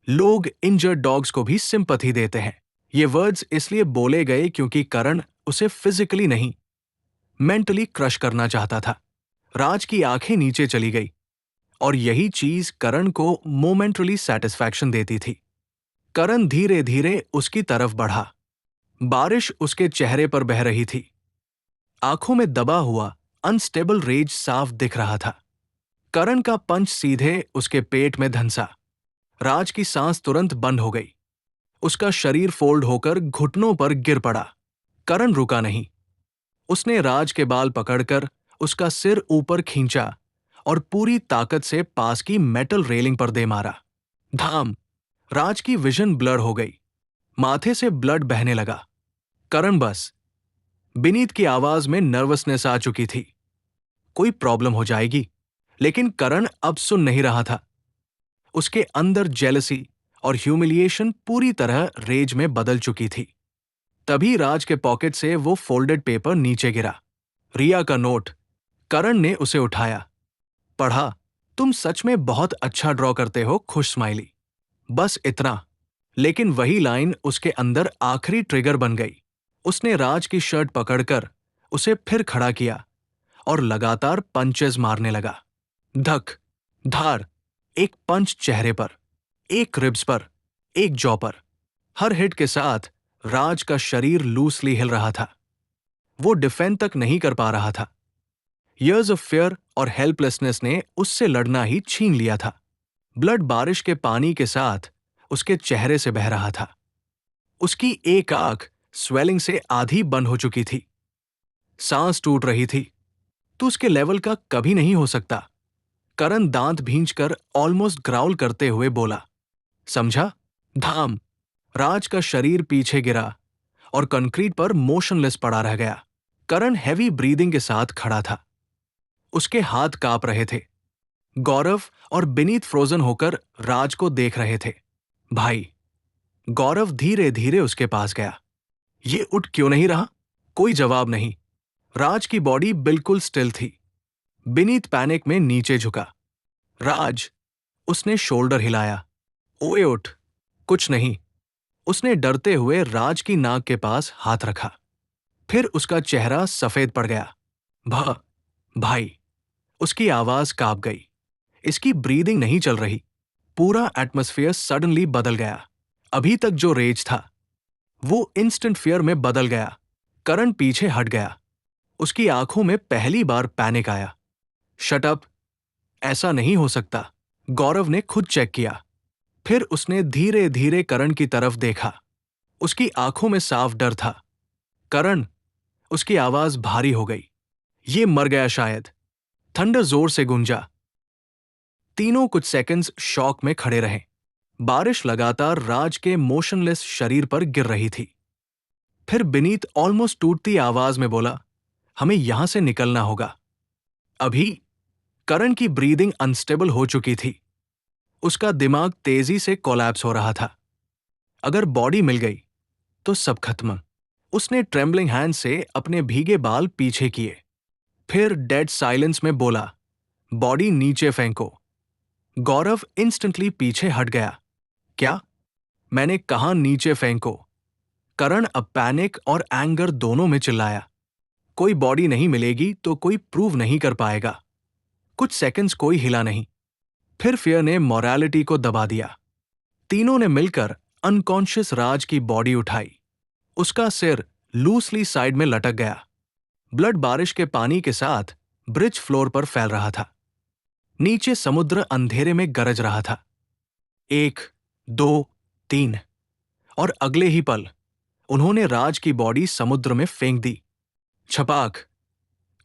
लोग इंजर्ड डॉग्स को भी सिंपैथी देते हैं। ये वर्ड्स इसलिए बोले गए क्योंकि करण उसे फिजिकली नहीं, मेंटली क्रश करना चाहता था। राज की आंखें नीचे चली गई और यही चीज करण को मोमेंटली सेटिस्फैक्शन देती थी। करण धीरे धीरे उसकी तरफ बढ़ा। बारिश उसके चेहरे पर बह रही थी। आंखों में दबा हुआ अनस्टेबल रेज साफ दिख रहा था। करण का पंच सीधे उसके पेट में धंसा। राज की सांस तुरंत बंद हो गई। उसका शरीर फोल्ड होकर घुटनों पर गिर पड़ा। करण रुका नहीं। उसने राज के बाल पकड़कर उसका सिर ऊपर खींचा और पूरी ताकत से पास की मेटल रेलिंग पर दे मारा। धाम! राज की विजन ब्लर हो गई। माथे से ब्लड बहने लगा। करण, बस। बिनीत की आवाज में नर्वसनेस आ चुकी थी। कोई प्रॉब्लम हो जाएगी। लेकिन करण अब सुन नहीं रहा था। उसके अंदर जेलसी और ह्यूमिलिएशन पूरी तरह रेज में बदल चुकी थी। तभी राज के पॉकेट से वो फोल्डेड पेपर नीचे गिरा। रिया का नोट। करण ने उसे उठाया, पढ़ा। तुम सच में बहुत अच्छा ड्रॉ करते हो, खुश स्माइली। बस इतना। लेकिन वही लाइन उसके अंदर आखिरी ट्रिगर बन गई। उसने राज की शर्ट पकड़कर उसे फिर खड़ा किया और लगातार पंचेस मारने लगा। धक, धार, एक पंच चेहरे पर, एक रिब्स पर, एक जॉ पर। हर हिट के साथ राज का शरीर लूसली हिल रहा था। वो डिफेंड तक नहीं कर पा रहा था। इयर्स ऑफ फियर और हेल्पलेसनेस ने उससे लड़ना ही छीन लिया था। ब्लड बारिश के पानी के साथ उसके चेहरे से बह रहा था। उसकी एक आंख स्वेलिंग से आधी बंद हो चुकी थी। सांस टूट रही थी। तू उसके लेवल का कभी नहीं हो सकता। करण दांत भींचकर ऑलमोस्ट ग्राउल करते हुए बोला। समझा? धाम! राज का शरीर पीछे गिरा और कंक्रीट पर मोशनलेस पड़ा रह गया। करण हैवी ब्रीदिंग के साथ खड़ा था। उसके हाथ कांप रहे थे। गौरव और बिनीत फ्रोजन होकर राज को देख रहे थे। भाई! गौरव धीरे धीरे उसके पास गया। ये उठ क्यों नहीं रहा? कोई जवाब नहीं। राज की बॉडी बिल्कुल स्टिल थी। बिनीत पैनिक में नीचे झुका। राज! उसने शोल्डर हिलाया। ओए उठ। कुछ नहीं। उसने डरते हुए राज की नाक के पास हाथ रखा। फिर उसका चेहरा सफेद पड़ गया। भाई! उसकी आवाज कांप गई। इसकी ब्रीदिंग नहीं चल रही। पूरा एटमॉस्फेयर सडनली बदल गया। अभी तक जो रेज था वो इंस्टेंट फियर में बदल गया। करण पीछे हट गया। उसकी आंखों में पहली बार पैनिक आया। Shut up! ऐसा नहीं हो सकता। गौरव ने खुद चेक किया। फिर उसने धीरे धीरे करण की तरफ देखा। उसकी आंखों में साफ डर था। करण! उसकी आवाज भारी हो गई। ये मर गया शायद। थंडर जोर से गूंजा। तीनों कुछ सेकंड्स शॉक में खड़े रहे। बारिश लगातार राज के मोशनलेस शरीर पर गिर रही थी। फिर बिनीत ऑलमोस्ट टूटती आवाज में बोला, हमें यहां से निकलना होगा अभी। करण की ब्रीदिंग अनस्टेबल हो चुकी थी। उसका दिमाग तेजी से कोलैप्स हो रहा था। अगर बॉडी मिल गई तो सब खत्म। उसने ट्रेम्बलिंग हैंड से अपने भीगे बाल पीछे किए। फिर डेड साइलेंस में बोला, बॉडी नीचे फेंको। गौरव इंस्टेंटली पीछे हट गया। क्या? मैंने कहा नीचे फेंको। करण अब पैनिक और एंगर दोनों में चिल्लाया। कोई बॉडी नहीं मिलेगी तो कोई प्रूव नहीं कर पाएगा। कुछ सेकंड्स कोई हिला नहीं। फिर फियर ने मॉरलिटी को दबा दिया। तीनों ने मिलकर अनकॉन्शियस राज की बॉडी उठाई। उसका सिर लूसली साइड में लटक गया। ब्लड बारिश के पानी के साथ ब्रिज फ्लोर पर फैल रहा था। नीचे समुद्र अंधेरे में गरज रहा था। 1, 2, 3 और अगले ही पल उन्होंने राज की बॉडी समुद्र में फेंक दी। छपाक!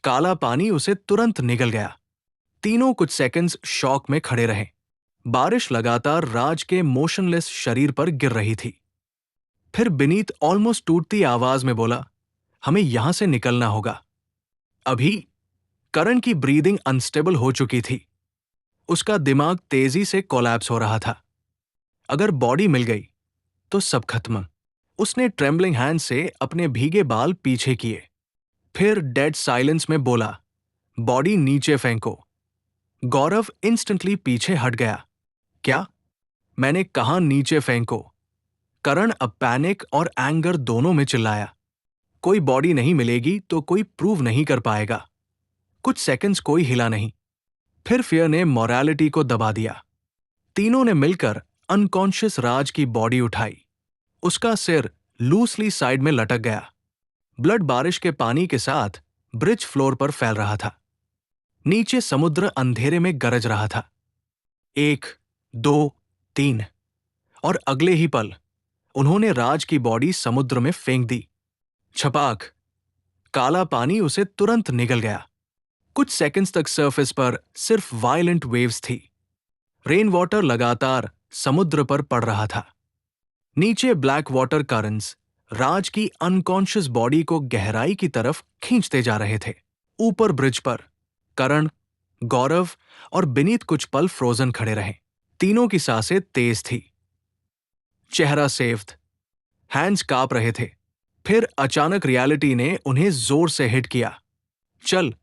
काला पानी उसे तुरंत निगल गया। तीनों कुछ सेकंड्स शॉक में खड़े रहे। बारिश लगातार राज के मोशनलेस शरीर पर गिर रही थी। फिर बिनीत ऑलमोस्ट टूटती आवाज में बोला, हमें यहां से निकलना होगा अभी। करण की ब्रीदिंग अनस्टेबल हो चुकी थी। उसका दिमाग तेजी से कोलैप्स हो रहा था। अगर बॉडी मिल गई तो सब खत्म। उसने ट्रेम्बलिंग हैंड से अपने भीगे बाल पीछे किए। फिर डेड साइलेंस में बोला, बॉडी नीचे फेंको। गौरव इंस्टेंटली पीछे हट गया। क्या? मैंने कहा नीचे फेंको। करण अब पैनिक और एंगर दोनों में चिल्लाया। कोई बॉडी नहीं मिलेगी तो कोई प्रूव नहीं कर पाएगा। कुछ सेकंड्स कोई हिला नहीं। फिर फियर ने मॉरलिटी को दबा दिया। तीनों ने मिलकर अनकॉन्शियस राज की बॉडी उठाई। उसका सिर लूसली साइड में लटक गया। ब्लड बारिश के पानी के साथ ब्रिज फ्लोर पर फैल रहा था। नीचे समुद्र अंधेरे में गरज रहा था। 1, 2, 3 और अगले ही पल उन्होंने राज की बॉडी समुद्र में फेंक दी। छपाक। काला पानी उसे तुरंत निगल गया। कुछ सेकंड्स तक सरफेस पर सिर्फ वायलेंट वेव्स थी। रेन वाटर लगातार समुद्र पर पड़ रहा था। नीचे ब्लैक वाटर करंट्स राज की अनकॉन्शियस बॉडी को गहराई की तरफ खींचते जा रहे थे। ऊपर ब्रिज पर करण, गौरव और बिनीत कुछ पल फ्रोजन खड़े रहे। तीनों की सांसें तेज थी। चेहरा सेव्ड, हैंड्स कांप रहे थे। फिर अचानक रियलिटी ने उन्हें जोर से हिट किया। चल,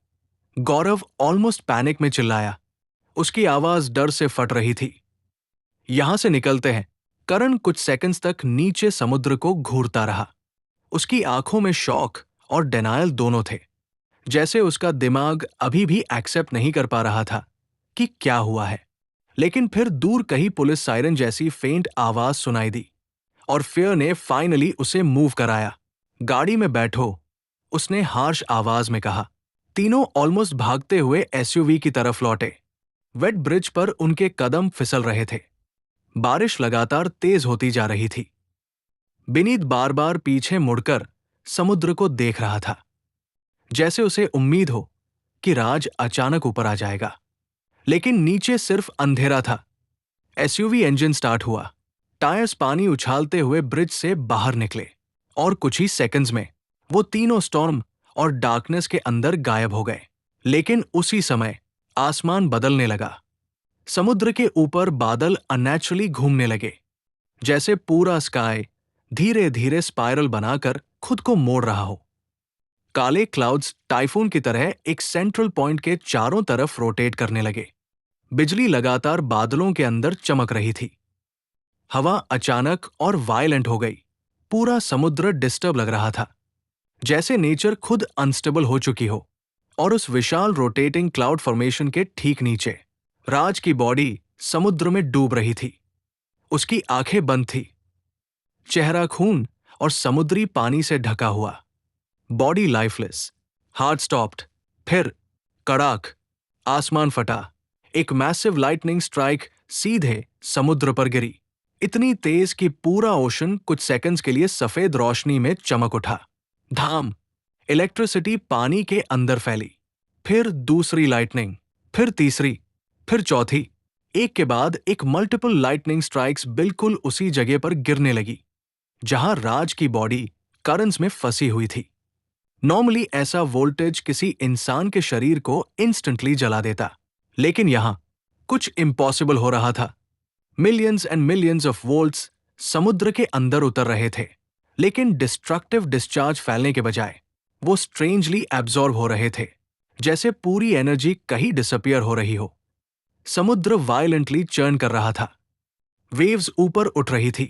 गौरव ऑलमोस्ट पैनिक में चिल्लाया। उसकी आवाज डर से फट रही थी। यहां से निकलते हैं। करण कुछ सेकंड्स तक नीचे समुद्र को घूरता रहा। उसकी आंखों में शॉक और डिनायल दोनों थे। जैसे उसका दिमाग अभी भी एक्सेप्ट नहीं कर पा रहा था कि क्या हुआ है। लेकिन फिर दूर कहीं पुलिस सायरन जैसी फेंट आवाज सुनाई दी और फियर ने फाइनली उसे मूव कराया। गाड़ी में बैठो, उसने हार्श आवाज में कहा। तीनों ऑलमोस्ट भागते हुए एसयूवी की तरफ लौटे। वेट ब्रिज पर उनके कदम फिसल रहे थे। बारिश लगातार तेज होती जा रही थी। बिनीत बार बार पीछे मुड़कर समुद्र को देख रहा था, जैसे उसे उम्मीद हो कि राज अचानक ऊपर आ जाएगा। लेकिन नीचे सिर्फ अंधेरा था। एसयूवी इंजन स्टार्ट हुआ। टायर्स पानी उछालते हुए ब्रिज से बाहर निकले और कुछ ही सेकंड्स में वो तीनों स्टॉर्म और डार्कनेस के अंदर गायब हो गए। लेकिन उसी समय आसमान बदलने लगा। समुद्र के ऊपर बादल अननेचुरली घूमने लगे, जैसे पूरा स्काई धीरे धीरे स्पाइरल बनाकर खुद को मोड़ रहा हो। काले क्लाउड्स टाइफून की तरह एक सेंट्रल पॉइंट के चारों तरफ रोटेट करने लगे। बिजली लगातार बादलों के अंदर चमक रही थी। हवा अचानक और वायलेंट हो गई। पूरा समुद्र डिस्टर्ब लग रहा था, जैसे नेचर खुद अनस्टेबल हो चुकी हो। और उस विशाल रोटेटिंग क्लाउड फॉर्मेशन के ठीक नीचे राज की बॉडी समुद्र में डूब रही थी। उसकी आंखें बंद थी, चेहरा खून और समुद्री पानी से ढका हुआ। Body lifeless. Heart stopped. फिर कड़ाक, आसमान फटा। एक मैसिव लाइटनिंग स्ट्राइक सीधे समुद्र पर गिरी, इतनी तेज कि पूरा ओशन कुछ सेकंड्स के लिए सफेद रोशनी में चमक उठा। धाम। इलेक्ट्रिसिटी पानी के अंदर फैली। फिर दूसरी लाइटनिंग, फिर तीसरी, फिर चौथी। एक के बाद एक मल्टीपल लाइटनिंग स्ट्राइक्स बिल्कुल उसी जगह पर गिरने लगी जहां राज की बॉडी करंट्स में फंसी हुई थी। नॉर्मली ऐसा वोल्टेज किसी इंसान के शरीर को इंस्टेंटली जला देता, लेकिन यहां कुछ इम्पॉसिबल हो रहा था। Millions and millions of volts समुद्र के अंदर उतर रहे थे, लेकिन डिस्ट्रक्टिव डिस्चार्ज फैलने के बजाय वो स्ट्रेंजली एब्जॉर्ब हो रहे थे, जैसे पूरी एनर्जी कहीं डिसअपियर हो रही हो। समुद्र वायलेंटली चर्न कर रहा था। वेव्स ऊपर उठ रही थी।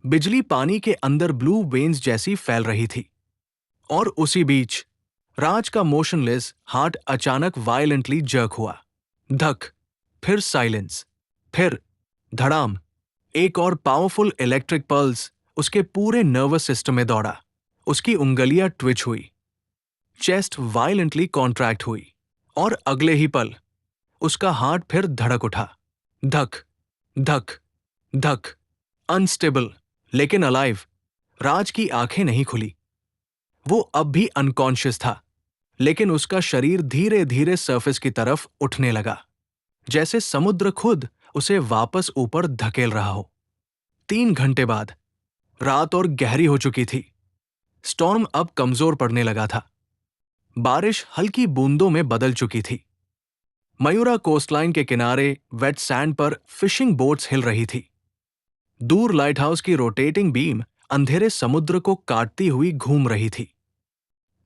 बिजली पानी के अंदर ब्लू वेन्स जैसी फैल रही थी। और उसी बीच राज का मोशनलेस हार्ट अचानक वायलेंटली जर्क हुआ। धक। फिर साइलेंस। फिर धड़ाम। एक और पावरफुल इलेक्ट्रिक पल्स उसके पूरे नर्वस सिस्टम में दौड़ा। उसकी उंगलियां ट्विच हुई, चेस्ट वायलेंटली कॉन्ट्रैक्ट हुई और अगले ही पल उसका हार्ट फिर धड़क उठा। धक धक धक। अनस्टेबल लेकिन अलाइव। राज की आंखें नहीं खुली। वो अब भी अनकॉन्शियस था, लेकिन उसका शरीर धीरे धीरे सरफेस की तरफ उठने लगा, जैसे समुद्र खुद उसे वापस ऊपर धकेल रहा हो। 3 घंटे बाद रात और गहरी हो चुकी थी। स्टॉर्म अब कमजोर पड़ने लगा था। बारिश हल्की बूंदों में बदल चुकी थी। मयूरा कोस्टलाइन के किनारे वेट सैंड पर फिशिंग बोट्स हिल रही थी। दूर लाइटहाउस की रोटेटिंग बीम अंधेरे समुद्र को काटती हुई घूम रही थी।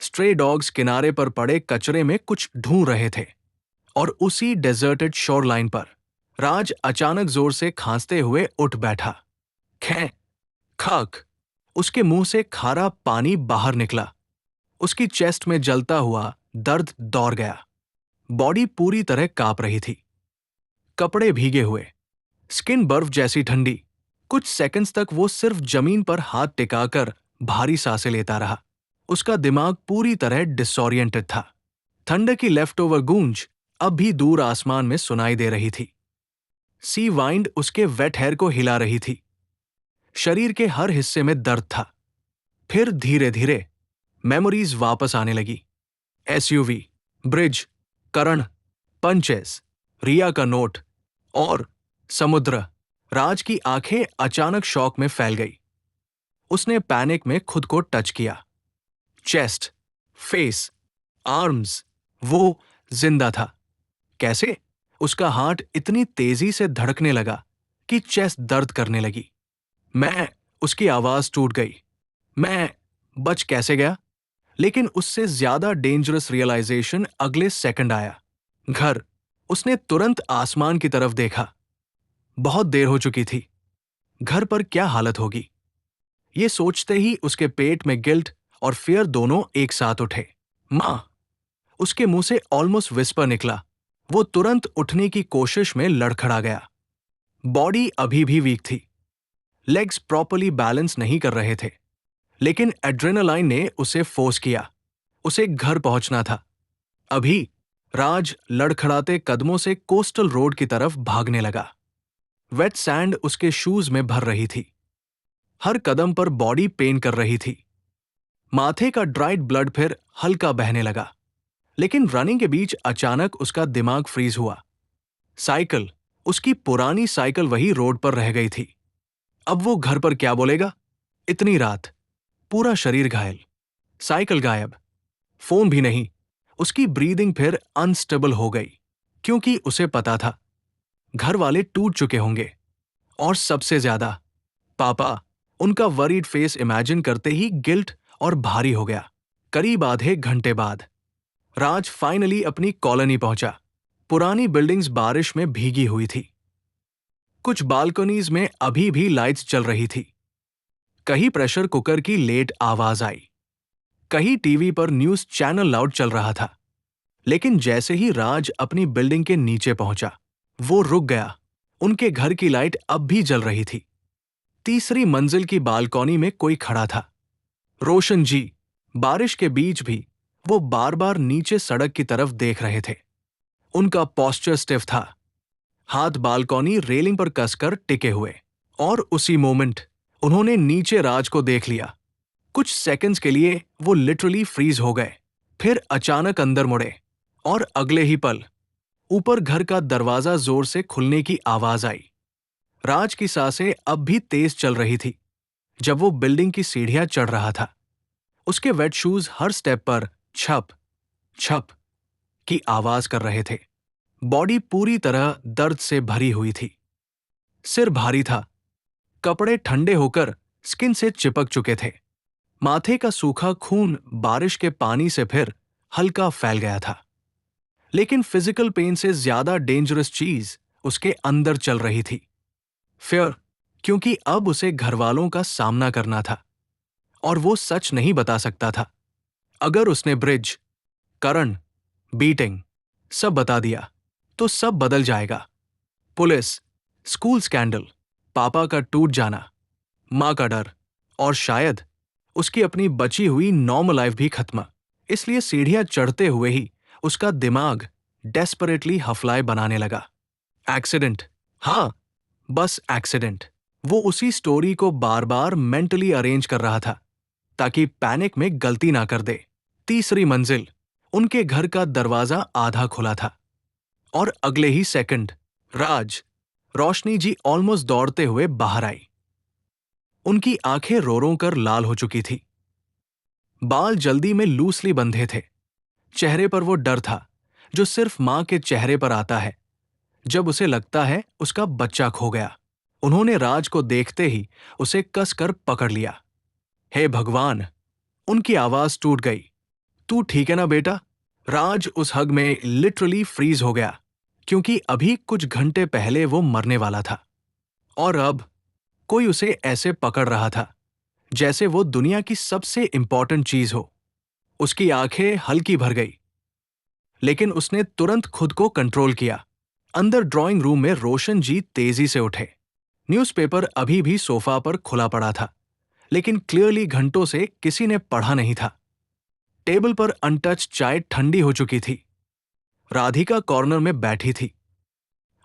स्ट्रे डॉग्स किनारे पर पड़े कचरे में कुछ ढूंढ रहे थे। और उसी डेजर्टेड शोरलाइन पर राज अचानक जोर से खांसते हुए उठ बैठा। खे खाक, उसके मुंह से खारा पानी बाहर निकला। उसकी चेस्ट में जलता हुआ दर्द दौड़ गया। बॉडी पूरी तरह कांप रही थी। कपड़े भीगे हुए, स्किन बर्फ जैसी ठंडी। कुछ सेकंड्स तक वो सिर्फ जमीन पर हाथ टिकाकर भारी सांसें लेता रहा। उसका दिमाग पूरी तरह डिसोरिएंटेड था। थंडर की लेफ्ट ओवर गूंज अब भी दूर आसमान में सुनाई दे रही थी। सी वाइंड उसके वेट हेयर को हिला रही थी। शरीर के हर हिस्से में दर्द था। फिर धीरे धीरे मेमोरीज वापस आने लगी। एसयूवी, ब्रिज, करण, पंचेस, रिया का नोट और समुद्र। राज की आंखें अचानक शॉक में फैल गई। उसने पैनिक में खुद को टच किया। चेस्ट, फेस, आर्म्स, वो जिंदा था। कैसे? उसका हार्ट इतनी तेजी से धड़कने लगा कि चेस्ट दर्द करने लगी। मैं उसकी आवाज टूट गई। मैं बच कैसे गया? लेकिन उससे ज्यादा डेंजरस रियलाइजेशन अगले सेकंड आया। घर। उसने तुरंत आसमान की तरफ देखा। बहुत देर हो चुकी थी। घर पर क्या हालत होगी? ये सोचते ही उसके पेट में गिल्ट और फियर दोनों एक साथ उठे। मां! उसके मुंह से ऑलमोस्ट विस्पर निकला। वो तुरंत उठने की कोशिश में लड़खड़ा गया। बॉडी अभी भी वीक थी। लेग्स प्रॉपर्ली बैलेंस नहीं कर रहे थे। लेकिन एड्रेनालाइन ने उसे फोर्स किया। उसे घर पहुंचना था। अभी राज लड़खड़ाते कदमों से कोस्टल रोड की तरफ भागने लगा। वेट सैंड उसके शूज में भर रही थी। हर कदम पर बॉडी पेन कर रही थी। माथे का ड्राइड ब्लड फिर हल्का बहने लगा। लेकिन रनिंग के बीच अचानक उसका दिमाग फ्रीज हुआ। साइकिल, उसकी पुरानी साइकिल वही रोड पर रह गई थी। अब वो घर पर क्या बोलेगा? इतनी रात, पूरा शरीर घायल, साइकिल गायब, फोन भी नहीं। उसकी ब्रीदिंग फिर अनस्टेबल हो गई, क्योंकि उसे पता था घर वाले टूट चुके होंगे। और सबसे ज्यादा पापा। उनका वरीड फेस इमेजिन करते ही गिल्ट और भारी हो गया। करीब आधे घंटे बाद राज फाइनली अपनी कॉलोनी पहुंचा। पुरानी बिल्डिंग्स बारिश में भीगी हुई थी। कुछ बालकनीज में अभी भी लाइट्स जल रही थी। कहीं प्रेशर कुकर की लेट आवाज आई। कहीं टीवी पर न्यूज चैनल लाउड चल रहा था। लेकिन जैसे ही राज अपनी बिल्डिंग के नीचे पहुंचा, वो रुक गया। उनके घर की लाइट अब भी जल रही थी। तीसरी मंजिल की बालकनी में कोई खड़ा था। रोशन जी। बारिश के बीच भी वो बार बार नीचे सड़क की तरफ देख रहे थे। उनका पोस्चर स्टिफ था, हाथ बालकनी रेलिंग पर कसकर टिके हुए। और उसी मोमेंट उन्होंने नीचे राज को देख लिया। कुछ सेकंड्स के लिए वो लिटरली फ्रीज हो गए, फिर अचानक अंदर मुड़े। और अगले ही पल ऊपर घर का दरवाजा जोर से खुलने की आवाज आई। राज की सांसें अब भी तेज चल रही थी जब वो बिल्डिंग की सीढ़ियां चढ़ रहा था। उसके वेट शूज हर स्टेप पर छप छप की आवाज कर रहे थे। बॉडी पूरी तरह दर्द से भरी हुई थी। सिर भारी था। कपड़े ठंडे होकर स्किन से चिपक चुके थे। माथे का सूखा खून बारिश के पानी से फिर हल्का फैल गया था। लेकिन फिजिकल पेन से ज्यादा डेंजरस चीज उसके अंदर चल रही थी। फियर, क्योंकि अब उसे घरवालों का सामना करना था। और वो सच नहीं बता सकता था। अगर उसने ब्रिज, करण, बीटिंग सब बता दिया तो सब बदल जाएगा। पुलिस, स्कूल स्कैंडल, पापा का टूट जाना, मां का डर, और शायद उसकी अपनी बची हुई नॉर्मल लाइफ भी खत्म। इसलिए सीढ़ियां चढ़ते हुए ही उसका दिमाग डेस्परेटली हफलाए बनाने लगा। एक्सीडेंट, हाँ, बस एक्सीडेंट। वो उसी स्टोरी को बार बार मेंटली अरेंज कर रहा था ताकि पैनिक में गलती ना कर दे। तीसरी मंजिल, उनके घर का दरवाजा आधा खुला था और अगले ही सेकंड राज, रोशनी जी ऑलमोस्ट दौड़ते हुए बाहर आई। उनकी आंखें रो रो कर लाल हो चुकी थी। बाल जल्दी में लूसली बंधे थे। चेहरे पर वो डर था जो सिर्फ मां के चेहरे पर आता है जब उसे लगता है उसका बच्चा खो गया। उन्होंने राज को देखते ही उसे कसकर पकड़ लिया। हे भगवान! उनकी आवाज टूट गई। तू ठीक है ना बेटा? राज उस हग में लिटरली फ्रीज हो गया, क्योंकि अभी कुछ घंटे पहले वो मरने वाला था और अब कोई उसे ऐसे पकड़ रहा था जैसे वो दुनिया की सबसे इंपॉर्टेंट चीज हो। उसकी आंखें हल्की भर गई, लेकिन उसने तुरंत खुद को कंट्रोल किया। अंदर ड्राइंग रूम में रोशन जी तेजी से उठे। न्यूज़पेपर अभी भी सोफा पर खुला पड़ा था, लेकिन क्लियरली घंटों से किसी ने पढ़ा नहीं था। टेबल पर अनटच चाय ठंडी हो चुकी थी। राधिका कॉर्नर में बैठी थी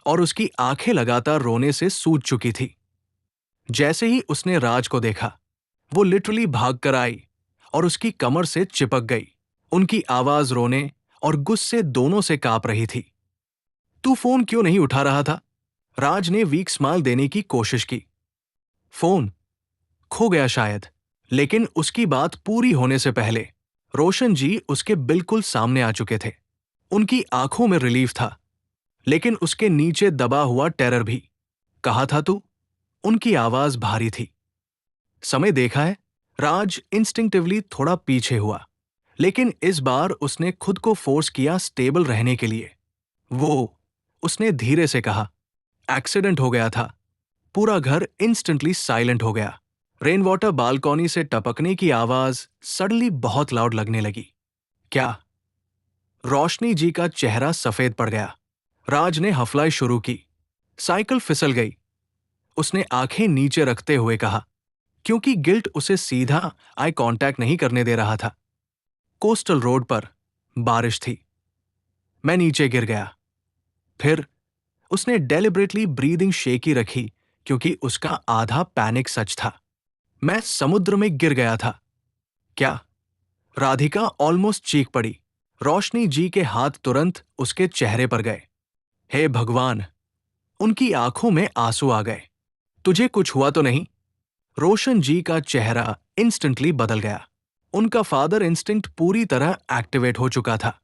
और उसकी आंखें लगातार रोने से सूज चुकी थी। जैसे ही उसने राज को देखा, वो लिटरली भागकर आई और उसकी कमर से चिपक गई। उनकी आवाज रोने और गुस्से दोनों से कांप रही थी। तू फोन क्यों नहीं उठा रहा था? राज ने वीक स्माइल देने की कोशिश की। फोन खो गया शायद। लेकिन उसकी बात पूरी होने से पहले रोशन जी उसके बिल्कुल सामने आ चुके थे। उनकी आंखों में रिलीफ था, लेकिन उसके नीचे दबा हुआ टेरर भी। कहा था तू? उनकी आवाज भारी थी। समय देखा है? राज इंस्टिंक्टिवली थोड़ा पीछे हुआ, लेकिन इस बार उसने खुद को फोर्स किया स्टेबल रहने के लिए। उसने धीरे से कहा, एक्सीडेंट हो गया था। पूरा घर इंस्टेंटली साइलेंट हो गया। रेन वाटर बालकॉनी से टपकने की आवाज सडनली बहुत लाउड लगने लगी। क्या? रोशनी जी का चेहरा सफेद पड़ गया। राज ने हफलाई शुरू की। साइकिल फिसल गई। उसने आंखें नीचे रखते हुए कहा, क्योंकि गिल्ट उसे सीधा आई कांटेक्ट नहीं करने दे रहा था। कोस्टल रोड पर बारिश थी। मैं नीचे गिर गया। फिर उसने डेलिबरेटली ब्रीदिंग शेकी रखी, क्योंकि उसका आधा पैनिक सच था। मैं समुद्र में गिर गया था। क्या? राधिका ऑलमोस्ट चीख पड़ी। रोशनी जी के हाथ तुरंत उसके चेहरे पर गए। हे भगवान! उनकी आंखों में आंसू आ गए। तुझे कुछ हुआ तो नहीं? रोशन जी का चेहरा इंस्टेंटली बदल गया। उनका फादर इंस्टिंक्ट पूरी तरह एक्टिवेट हो चुका था।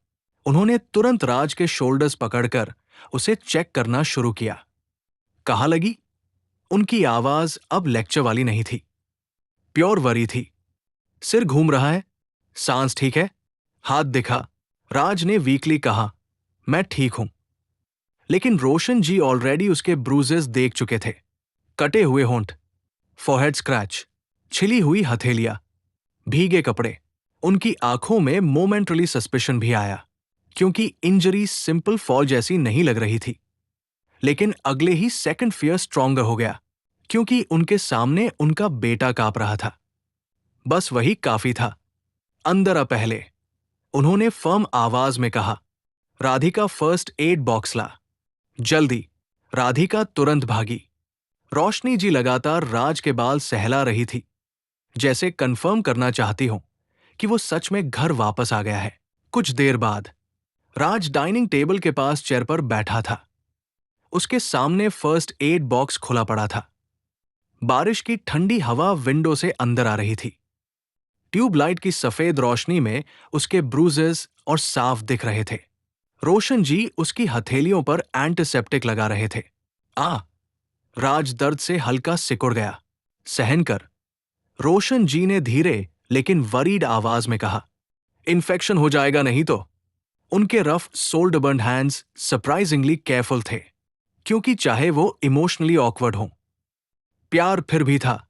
उन्होंने तुरंत राज के शोल्डर्स पकड़कर उसे चेक करना शुरू किया। कहाँ लगी? उनकी आवाज अब लेक्चर वाली नहीं थी, प्योर वरी थी। सिर घूम रहा है? सांस ठीक है? हाथ दिखा। राज ने वीकली कहा, मैं ठीक हूं। लेकिन रोशन जी ऑलरेडी उसके ब्रूजेस देख चुके थे। कटे हुए होंठ, फोरहेड स्क्रैच, छिली हुई हथेलियां, भीगे कपड़े। उनकी आंखों में मोमेंटली सस्पिशन भी आया, क्योंकि इंजरी सिंपल फॉल जैसी नहीं लग रही थी। लेकिन अगले ही सेकंड फियर स्ट्रॉन्गर हो गया, क्योंकि उनके सामने उनका बेटा कांप रहा था। बस वही काफी था। अंदर आ पहले, उन्होंने फर्म आवाज में कहा। राधिका फर्स्ट एड बॉक्स ला, जल्दी। राधिका तुरंत भागी। रोशनी जी लगातार राज के बाल सहला रही थी, जैसे कंफर्म करना चाहती हो कि वो सच में घर वापस आ गया है। कुछ देर बाद राज डाइनिंग टेबल के पास चेयर पर बैठा था। उसके सामने फर्स्ट एड बॉक्स खुला पड़ा था। बारिश की ठंडी हवा विंडो से अंदर आ रही थी। ट्यूबलाइट की सफेद रोशनी में उसके ब्रूजेस और साफ दिख रहे थे। रोशन जी उसकी हथेलियों पर एंटीसेप्टिक लगा रहे थे। राज दर्द से हल्का सिकुड़ गया। सहन कर, रोशन जी ने धीरे लेकिन वरीड आवाज में कहा। इन्फेक्शन हो जाएगा नहीं तो। उनके rough sold burn hands surprisingly careful थे, क्योंकि चाहे वो इमोशनली ऑकवर्ड हो, प्यार फिर भी था।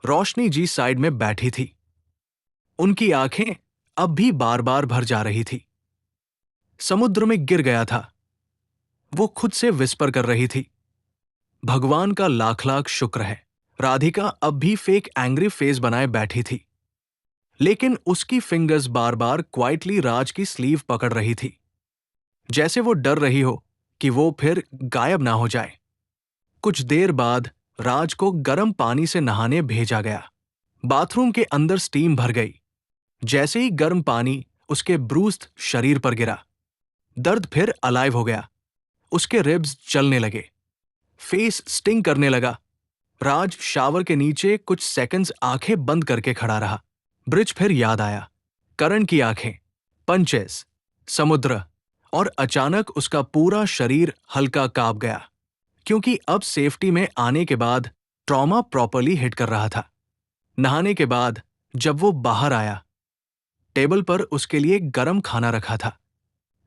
रोशनी जी साइड में बैठी थी। उनकी आंखें अब भी बार बार भर जा रही थी। समुद्र में गिर गया था, वो खुद से विस्पर कर रही थी। भगवान का लाख लाख शुक्र है। राधिका अब भी फेक एंग्री फेस बनाए बैठी थी, लेकिन उसकी फिंगर्स बार बार क्वाइटली राज की स्लीव पकड़ रही थी, जैसे वो डर रही हो कि वो फिर गायब ना हो जाए। कुछ देर बाद राज को गर्म पानी से नहाने भेजा गया। बाथरूम के अंदर स्टीम भर गई। जैसे ही गर्म पानी उसके ब्रूस्ड शरीर पर गिरा। दर्द फिर अलाइव हो गया। उसके रिब्स चलने लगे। फेस स्टिंग करने लगा। राज शावर के नीचे कुछ सेकंड्स आंखें बंद करके खड़ा रहा। ब्रिज फिर याद आया। करण की आंखें, पंचेस, समुद्र, और अचानक उसका पूरा शरीर हल्का कांप गया, क्योंकि अब सेफ्टी में आने के बाद ट्रॉमा प्रॉपर्ली हिट कर रहा था। नहाने के बाद जब वो बाहर आया, टेबल पर उसके लिए गरम खाना रखा था।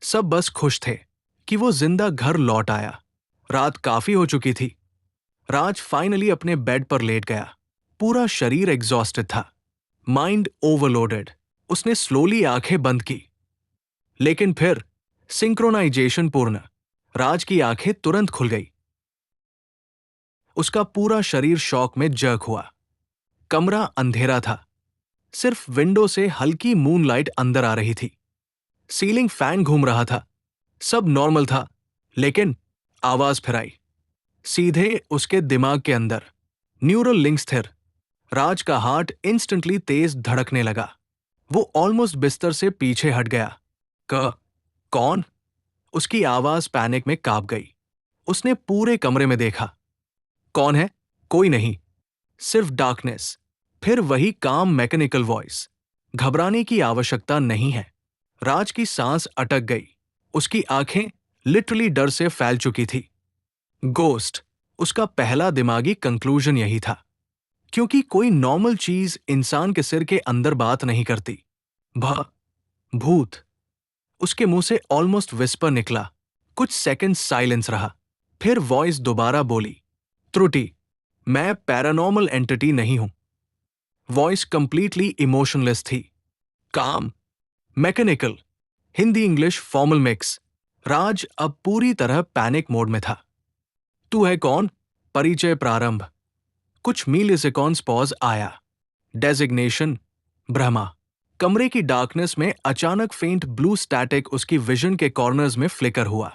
सब बस खुश थे कि वो जिंदा घर लौट आया। रात काफी हो चुकी थी। राज फाइनली अपने बेड पर लेट गया। पूरा शरीर एग्जॉस्टेड था, माइंड ओवरलोडेड। उसने स्लोली आंखें बंद की, लेकिन फिर सिंक्रोनाइजेशन पूर्ण। राज की आंखें तुरंत खुल गई। उसका पूरा शरीर शॉक में जर्क हुआ। कमरा अंधेरा था। सिर्फ विंडो से हल्की मूनलाइट अंदर आ रही थी। सीलिंग फैन घूम रहा था। सब नॉर्मल था, लेकिन आवाज फिर आई, सीधे उसके दिमाग के अंदर। न्यूरल लिंक स्थिर। राज का हार्ट इंस्टेंटली तेज धड़कने लगा। वो ऑलमोस्ट बिस्तर से पीछे हट गया। कौन? उसकी आवाज पैनिक में कांप गई। उसने पूरे कमरे में देखा। कौन है? कोई नहीं, सिर्फ डार्कनेस। फिर वही काम मैकेनिकल वॉइस, घबराने की आवश्यकता नहीं है। राज की सांस अटक गई। उसकी आंखें लिटरली डर से फैल चुकी थी। गोस्ट। उसका पहला दिमागी कंक्लूजन यही था, क्योंकि कोई नॉर्मल चीज इंसान के सिर के अंदर बात नहीं करती। भूत। उसके मुंह से ऑलमोस्ट विस्पर निकला। कुछ सेकंड साइलेंस रहा। फिर वॉइस दोबारा बोली, त्रुटि, मैं पैरानॉर्मल एंटिटी नहीं हूं। वॉइस कंप्लीटली इमोशनलेस थी। Calm, mechanical, Hindi English formal mix. Raj अब पूरी तरह पैनिक मोड में था। तू है कौन? परिचय प्रारंभ। कुछ मिलीसेकंड्स पॉज आया। डेजिग्नेशन, ब्रह्मा। कमरे की डार्कनेस में अचानक फेंट ब्लू स्टैटिक उसकी विजन के कॉर्नर्स में फ्लिकर हुआ।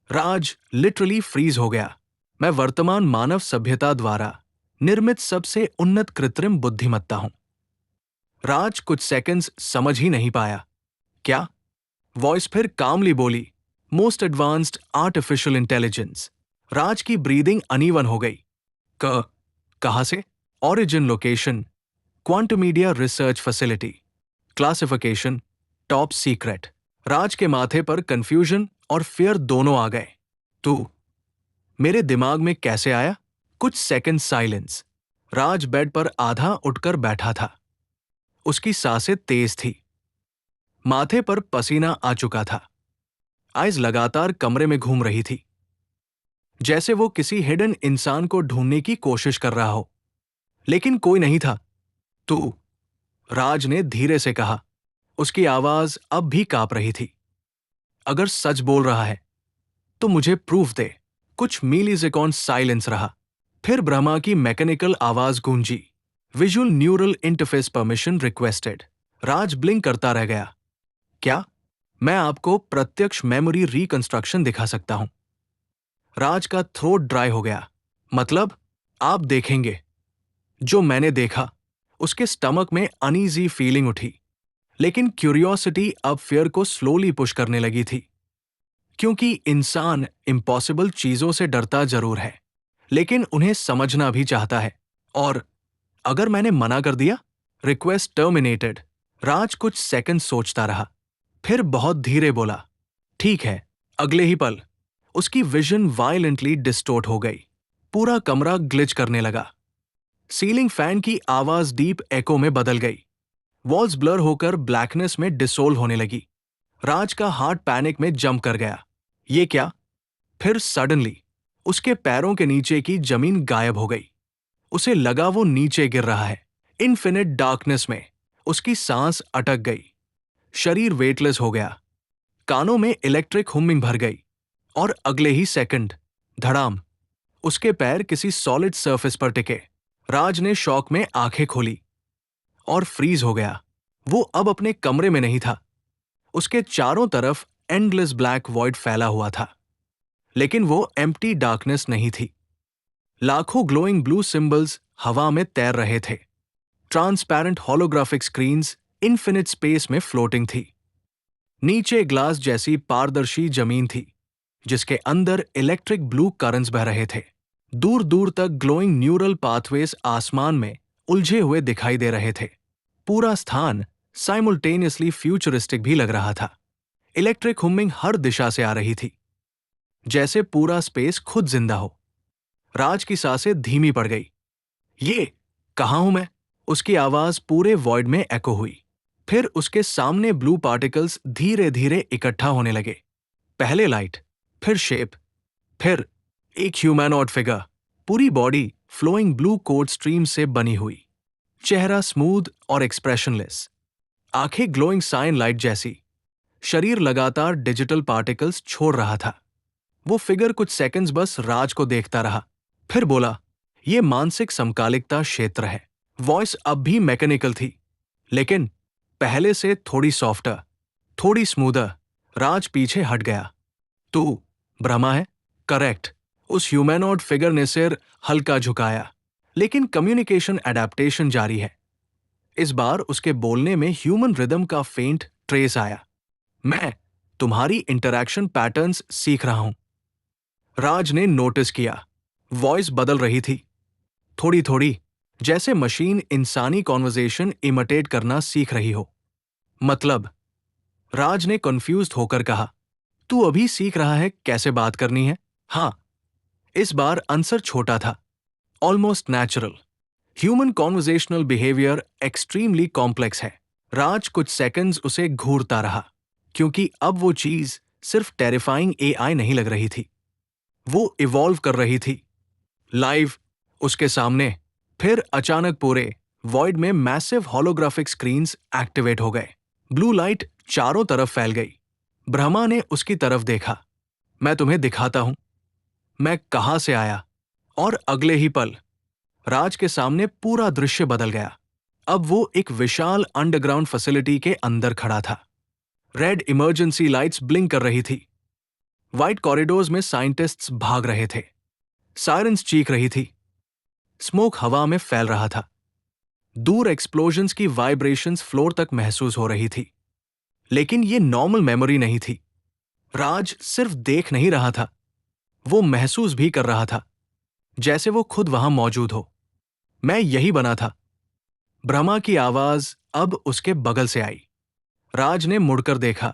राज लिटरली फ्रीज हो गया। मैं वर्तमान मानव सभ्यता द्वारा निर्मित सबसे उन्नत कृत्रिम बुद्धिमत्ता हूं। राज कुछ सेकंड्स समझ ही नहीं पाया। क्या? वॉइस फिर कामली बोली, most advanced artificial intelligence. Raj की ब्रीदिंग अनइवन हो गई। कहां से? Origin location, quantum media research facility. Classification, top secret. Raj के माथे पर कंफ्यूजन और फियर दोनों आ गए। तू मेरे दिमाग में कैसे आया? कुछ सेकंड साइलेंस। राज बेड पर आधा उठकर बैठा था। उसकी सांसें तेज थी। माथे पर पसीना आ चुका था। आइज लगातार कमरे में घूम रही थी, जैसे वो किसी हिडन इंसान को ढूंढने की कोशिश कर रहा हो, लेकिन कोई नहीं था। तू, राज ने धीरे से कहा। उसकी आवाज अब भी कांप रही थी। अगर सच बोल रहा है तो मुझे प्रूफ दे। कुछ मिलीसेकंड साइलेंस रहा। फिर ब्रह्मा की मैकेनिकल आवाज गूंजी, visual neural interface permission requested. Raj blink करता रह गया। क्या? मैं आपको प्रत्यक्ष मेमोरी रिकंस्ट्रक्शन दिखा सकता हूं। राज का थ्रोट ड्राई हो गया। मतलब? आप देखेंगे जो मैंने देखा। उसके स्टमक में अनईजी फीलिंग उठी, लेकिन क्यूरियोसिटी अब फियर को स्लोली पुश करने लगी थी। क्योंकि इंसान इम्पॉसिबल चीजों से डरता जरूर है, लेकिन उन्हें समझना भी चाहता है। और अगर मैंने मना कर दिया? Request terminated. राज कुछ सेकंड सोचता रहा, फिर बहुत धीरे बोला, ठीक है। अगले ही पल उसकी विजन वायलेंटली डिस्टोर्ट हो गई। पूरा कमरा ग्लिच करने लगा। सीलिंग फैन की आवाज डीप एको में बदल गई। वॉल्स ब्लर होकर ब्लैकनेस में डिसोल्व होने लगी। राज का हार्ट पैनिक में जंप कर गया। ये क्या? फिर सडनली उसके पैरों के नीचे की जमीन गायब हो गई। उसे लगा वो नीचे गिर रहा है। इन्फिनिट डार्कनेस में उसकी सांस अटक गई। शरीर वेटलेस हो गया। कानों में इलेक्ट्रिक हुमिंग भर गई, और अगले ही सेकंड धड़ाम, उसके पैर किसी सॉलिड सरफेस पर टिके। राज ने शॉक में आंखें खोली और फ्रीज हो गया। वो अब अपने कमरे में नहीं था। उसके चारों तरफ एंडलेस ब्लैक वॉइड फैला हुआ था, लेकिन वो एम्प्टी डार्कनेस नहीं थी। लाखों ग्लोइंग ब्लू सिंबल्स हवा में तैर रहे थे। Transparent holographic screens infinite space में फ्लोटिंग थी। नीचे ग्लास जैसी पारदर्शी जमीन थी, जिसके अंदर इलेक्ट्रिक ब्लू करंट्स बह रहे थे। दूर दूर तक ग्लोइंग न्यूरल पाथवेज आसमान में उलझे हुए दिखाई दे रहे थे। पूरा स्थान साइमल्टेनियसली फ्यूचरिस्टिक भी लग रहा था। इलेक्ट्रिक हुमिंग हर दिशा से आ रही थी, जैसे पूरा स्पेस खुद जिंदा हो। राज की सांसें धीमी पड़ गई। ये कहाँ हूं मैं? उसकी आवाज पूरे वॉइड में एको हुई। फिर उसके सामने ब्लू पार्टिकल्स धीरे धीरे इकट्ठा होने लगे। पहले लाइट, फिर शेप, फिर एक ह्यूमैनॉइड फिगर, पूरी body flowing blue code stream से बनी हुई, चेहरा स्मूथ और एक्सप्रेशनलेस, आंखें ग्लोइंग साइन लाइट जैसी। शरीर लगातार डिजिटल पार्टिकल्स छोड़ रहा था। वो फिगर कुछ सेकंड्स बस राज को देखता रहा, फिर बोला, यह मानसिक समकालिकता क्षेत्र है। वॉइस अब भी मैकेनिकल थी, लेकिन पहले से थोड़ी सॉफ्टर, थोड़ी स्मूदर। राज पीछे हट गया। तू ब्रह्मा है? करेक्ट। उस ह्यूमैनॉइड फिगर ने सिर हल्का झुकाया, लेकिन कम्युनिकेशन एडेप्टेशन जारी है। इस बार उसके बोलने में ह्यूमन रिदम का फेंट ट्रेस आया। मैं तुम्हारी इंटरैक्शन पैटर्न्स सीख रहा हूं। राज ने नोटिस किया, वॉइस बदल रही थी, थोड़ी थोड़ी, जैसे मशीन इंसानी कॉन्वर्सेशन इमिटेट करना सीख रही हो। मतलब? राज ने कंफ्यूज्ड होकर कहा, तू अभी सीख रहा है कैसे बात करनी है? हाँ। इस बार आंसर छोटा था, almost natural. Human conversational behaviour extremely complex है। राज कुछ सेकंड्स उसे घूरता रहा, क्योंकि अब वो चीज सिर्फ टेरिफाइंग एआई नहीं लग रही थी, वो इवॉल्व कर रही थी। लाइव उसके सामने। फिर अचानक पूरे वॉइड में मैसिव होलोग्राफिक स्क्रीन्स एक्टिवेट हो गए। ब्लू लाइट चारों तरफ फैल गई। ब्रह्मा ने उसकी तरफ देखा। मैं तुम्हें दिखाता हूं मैं कहां से आया। और अगले ही पल राज के सामने पूरा दृश्य बदल गया। अब वो एक विशाल अंडरग्राउंड फैसिलिटी के अंदर खड़ा था। रेड इमरजेंसी लाइट्स ब्लिंक कर रही थी। व्हाइट कॉरिडोर्स में साइंटिस्ट्स भाग रहे थे। सायरन्स चीख रही थी। स्मोक हवा में फैल रहा था। दूर एक्सप्लोजन्स की वाइब्रेशंस फ्लोर तक महसूस हो रही थी। लेकिन ये नॉर्मल मेमोरी नहीं थी। राज सिर्फ देख नहीं रहा था, वो महसूस भी कर रहा था, जैसे वो खुद वहां मौजूद हो। मैं यही बना था। ब्रह्मा की आवाज अब उसके बगल से आई। राज ने मुड़कर देखा।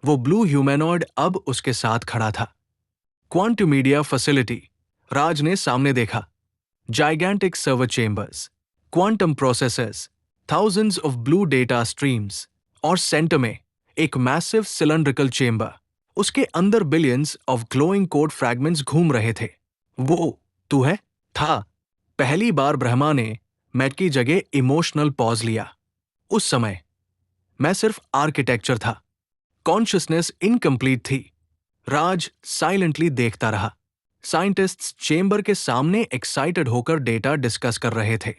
वो ब्लू ह्यूमैनॉइड अब उसके साथ खड़ा था। Quantum media facility. राज ने सामने देखा। Gigantic server chambers, quantum processors, thousands of blue data streams, और सेंटर में एक मैसिव सिलेंड्रिकल चेंबर। उसके अंदर billions of glowing code fragments घूम रहे थे। वो तू है? था। पहली बार ब्रह्मा ने मैट की जगह इमोशनल पॉज लिया। उस समय मैं सिर्फ आर्किटेक्चर था, कॉन्शियसनेस इनकम्प्लीट थी। राज साइलेंटली देखता रहा। साइंटिस्ट्स चेंबर के सामने एक्साइटेड होकर डेटा डिस्कस कर रहे थे।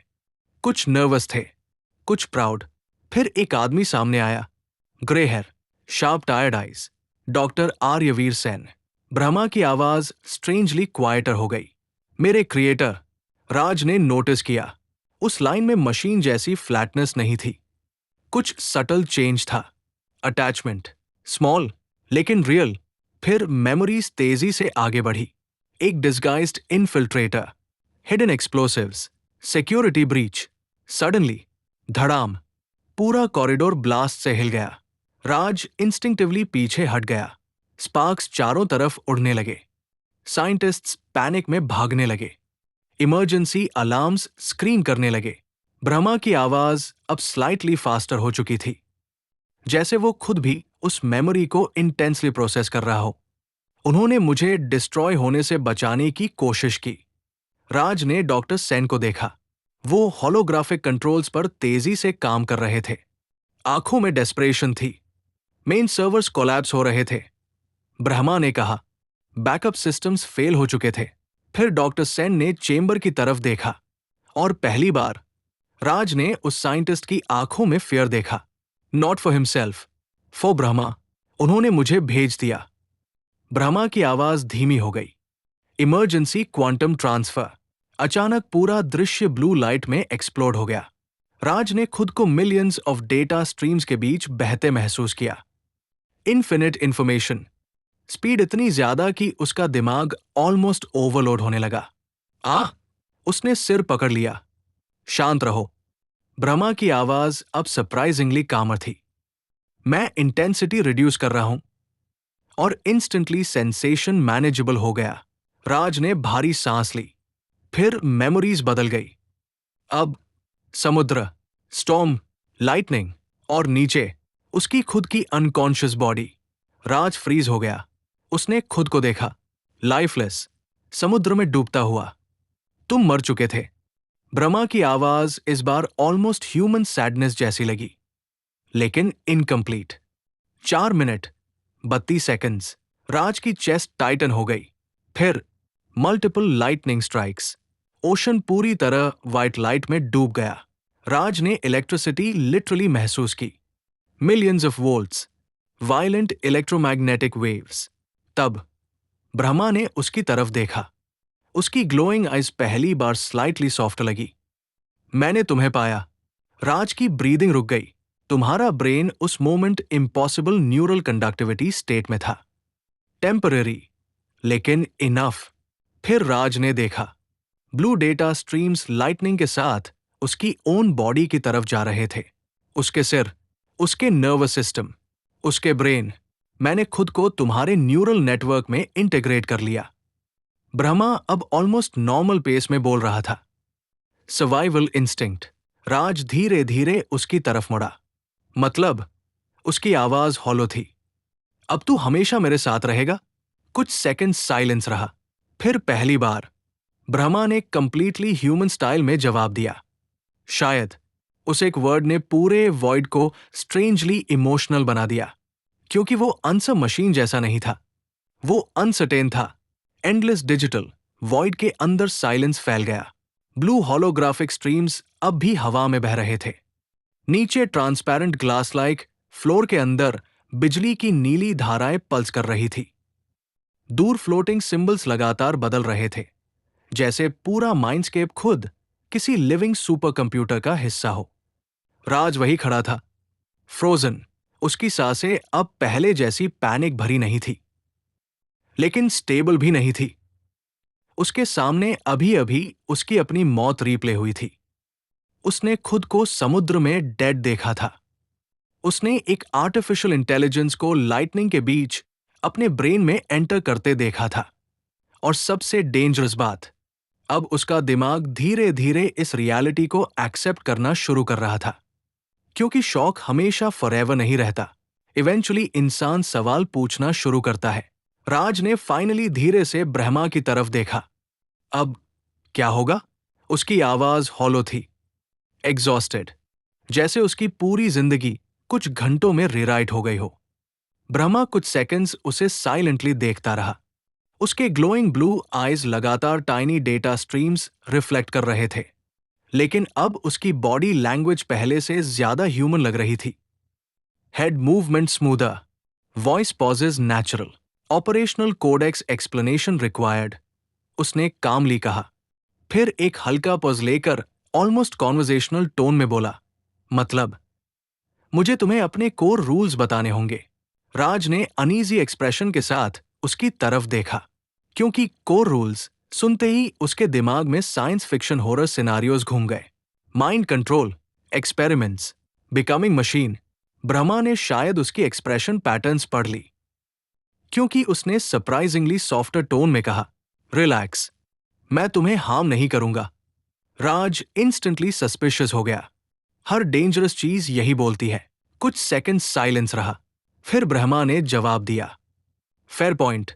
कुछ नर्वस थे, कुछ प्राउड। फिर एक आदमी सामने आया, grey hair, sharp tired eyes, doctor Aryaveer Sen. Brahma की आवाज स्ट्रेंजली क्वाइटर हो गई। मेरे क्रिएटर। राज ने नोटिस किया, उस लाइन में मशीन जैसी फ्लैटनेस नहीं थी, कुछ सटल चेंज था। अटैचमेंट, स्मॉल लेकिन रियल। फिर मेमोरीज तेजी से आगे बढ़ी। एक disguised infiltrator, hidden explosives, security breach. Suddenly धड़ाम, पूरा कॉरिडोर ब्लास्ट से हिल गया। राज इंस्टिंक्टिवली पीछे हट गया। स्पार्क्स चारों तरफ उड़ने लगे। साइंटिस्ट्स पैनिक में भागने लगे। इमरजेंसी अलार्म्स स्क्रीन करने लगे। ब्रह्मा की आवाज अब स्लाइटली फास्टर हो चुकी थी, जैसे वो खुद भी उस मेमोरी को इंटेंसली प्रोसेस कर रहा हो। उन्होंने मुझे डिस्ट्रॉय होने से बचाने की कोशिश की। राज ने डॉक्टर सेन को देखा। वो होलोग्राफिक कंट्रोल्स पर तेजी से काम कर रहे थे। आंखों में डेस्परेशन थी। मेन सर्वर्स कोलैप्स हो रहे थे। ब्रह्मा ने कहा, बैकअप सिस्टम्स फेल हो चुके थे। फिर डॉक्टर सेन ने चेंबर की तरफ देखा, और पहली बार राज ने उस साइंटिस्ट की आंखों में फियर देखा। Not for himself, for Brahma. उन्होंने मुझे भेज दिया। ब्रह्मा की आवाज धीमी हो गई। Emergency quantum transfer. अचानक पूरा दृश्य ब्लू लाइट में एक्सप्लोड हो गया। राज ने खुद को मिलियंस ऑफ डेटा स्ट्रीम्स के बीच बहते महसूस किया। इन्फिनिट इंफॉर्मेशन, स्पीड इतनी ज्यादा कि उसका दिमाग ऑलमोस्ट ओवरलोड होने लगा। आह! उसने सिर पकड़ लिया। शांत रहो। ब्रह्मा की आवाज अब सरप्राइजिंगली कामर थी। मैं इंटेंसिटी रिड्यूस कर रहा हूं। और इंस्टेंटली सेंसेशन मैनेजेबल हो गया। राज ने भारी सांस ली। फिर मेमोरीज बदल गई। अब समुद्र, स्टॉर्म, लाइटनिंग और नीचे उसकी खुद की अनकॉन्शियस बॉडी। राज फ्रीज हो गया। उसने खुद को देखा, लाइफलेस, समुद्र में डूबता हुआ। तुम मर चुके थे। ब्रह्मा की आवाज इस बार ऑलमोस्ट ह्यूमन सैडनेस जैसी लगी, लेकिन इनकम्प्लीट। 4 minute 32 seconds. राज की चेस्ट टाइटन हो गई। फिर मल्टीपल लाइटनिंग स्ट्राइक्स। ओशन पूरी तरह व्हाइट लाइट में डूब गया। राज ने इलेक्ट्रिसिटी लिटरली महसूस की। Millions of volts, violent electromagnetic waves. तब ब्रह्मा ने उसकी तरफ देखा। उसकी ग्लोइंग आइज पहली बार स्लाइटली सॉफ्ट लगी। मैंने तुम्हें पाया। राज की ब्रीदिंग रुक गई। तुम्हारा ब्रेन उस moment impossible neural conductivity state में था। टेम्पररी, लेकिन इनफ। फिर राज ने देखा, ब्लू डेटा स्ट्रीम्स लाइटनिंग के साथ उसकी ओन बॉडी की तरफ जा रहे थे। उसके सिर, उसके नर्वस सिस्टम, उसके ब्रेन। मैंने खुद को तुम्हारे न्यूरल नेटवर्क में इंटीग्रेट कर लिया। ब्रह्मा अब ऑलमोस्ट नॉर्मल पेस में बोल रहा था। Survival instinct. राज धीरे धीरे उसकी तरफ मुड़ा। मतलब, उसकी आवाज हॉलो थी। अब तू हमेशा मेरे साथ रहेगा। कुछ सेकंड साइलेंस रहा। फिर पहली बार ब्रह्मा ने कंप्लीटली ह्यूमन स्टाइल में जवाब दिया। शायद उस एक वर्ड ने पूरे वॉइड को स्ट्रेंजली इमोशनल बना दिया, क्योंकि वो आंसर मशीन जैसा नहीं था। वो अनसर्टेन था। एंडलेस डिजिटल वॉइड के अंदर साइलेंस फैल गया। ब्लू होलोग्राफिक स्ट्रीम्स अब भी हवा में बह रहे थे। नीचे ट्रांसपेरेंट ग्लास लाइक फ्लोर के अंदर बिजली की नीली धाराएं पल्स कर रही थी। दूर फ्लोटिंग सिंबल्स लगातार बदल रहे थे, जैसे पूरा माइंडस्केप खुद किसी लिविंग सुपर कंप्यूटर का हिस्सा हो। राज वही खड़ा था, फ्रोजन। उसकी सांसें अब पहले जैसी पैनिक भरी नहीं थी, लेकिन स्टेबल भी नहीं थी। उसके सामने अभी अभी उसकी अपनी मौत रीप्ले हुई थी। उसने खुद को समुद्र में डेड देखा था। उसने एक आर्टिफिशियल इंटेलिजेंस को लाइटनिंग के बीच अपने ब्रेन में एंटर करते देखा था। और सबसे डेंजरस बात, अब उसका दिमाग धीरे धीरे इस रियलिटी को एक्सेप्ट करना शुरू कर रहा था। क्योंकि शौक हमेशा फॉरएवर नहीं रहता। इवेंचुअली इंसान सवाल पूछना शुरू करता है। राज ने फाइनली धीरे से ब्रह्मा की तरफ देखा। अब क्या होगा? उसकी आवाज हॉलो थी, एग्जॉस्टेड, जैसे उसकी पूरी जिंदगी कुछ घंटों में रिराइट हो गई हो। ब्रह्मा कुछ सेकंड्स उसे साइलेंटली देखता रहा। उसके ग्लोइंग ब्लू आईज लगातार टाइनी डेटा स्ट्रीम्स रिफ्लेक्ट कर रहे थे, लेकिन अब उसकी बॉडी लैंग्वेज पहले से ज्यादा ह्यूमन लग रही थी। Head movement smoother, voice pauses natural, operational codex explanation required, उसने कामली कहा। फिर एक हल्का पॉज लेकर ऑलमोस्ट कॉन्वर्जेशनल टोन में बोला, मतलब, मुझे तुम्हें अपने कोर रूल्स बताने होंगे। राज ने अनईजी एक्सप्रेशन के साथ उसकी तरफ देखा, क्योंकि कोर रूल्स सुनते ही उसके दिमाग में साइंस फिक्शन हॉरर सिनारियोज घूम गए। Mind control, experiments, becoming machine. Brahma ने शायद उसकी एक्सप्रेशन पैटर्न्स पढ़ ली, क्योंकि उसने सरप्राइजिंगली सॉफ्टर टोन में कहा, रिलैक्स, मैं तुम्हें हार्म नहीं करूंगा। राज इंस्टेंटली सस्पिशियस हो गया। हर डेंजरस चीज यही बोलती है। कुछ सेकंड साइलेंस रहा। फिर ब्रह्मा ने जवाब दिया, फेयर पॉइंट,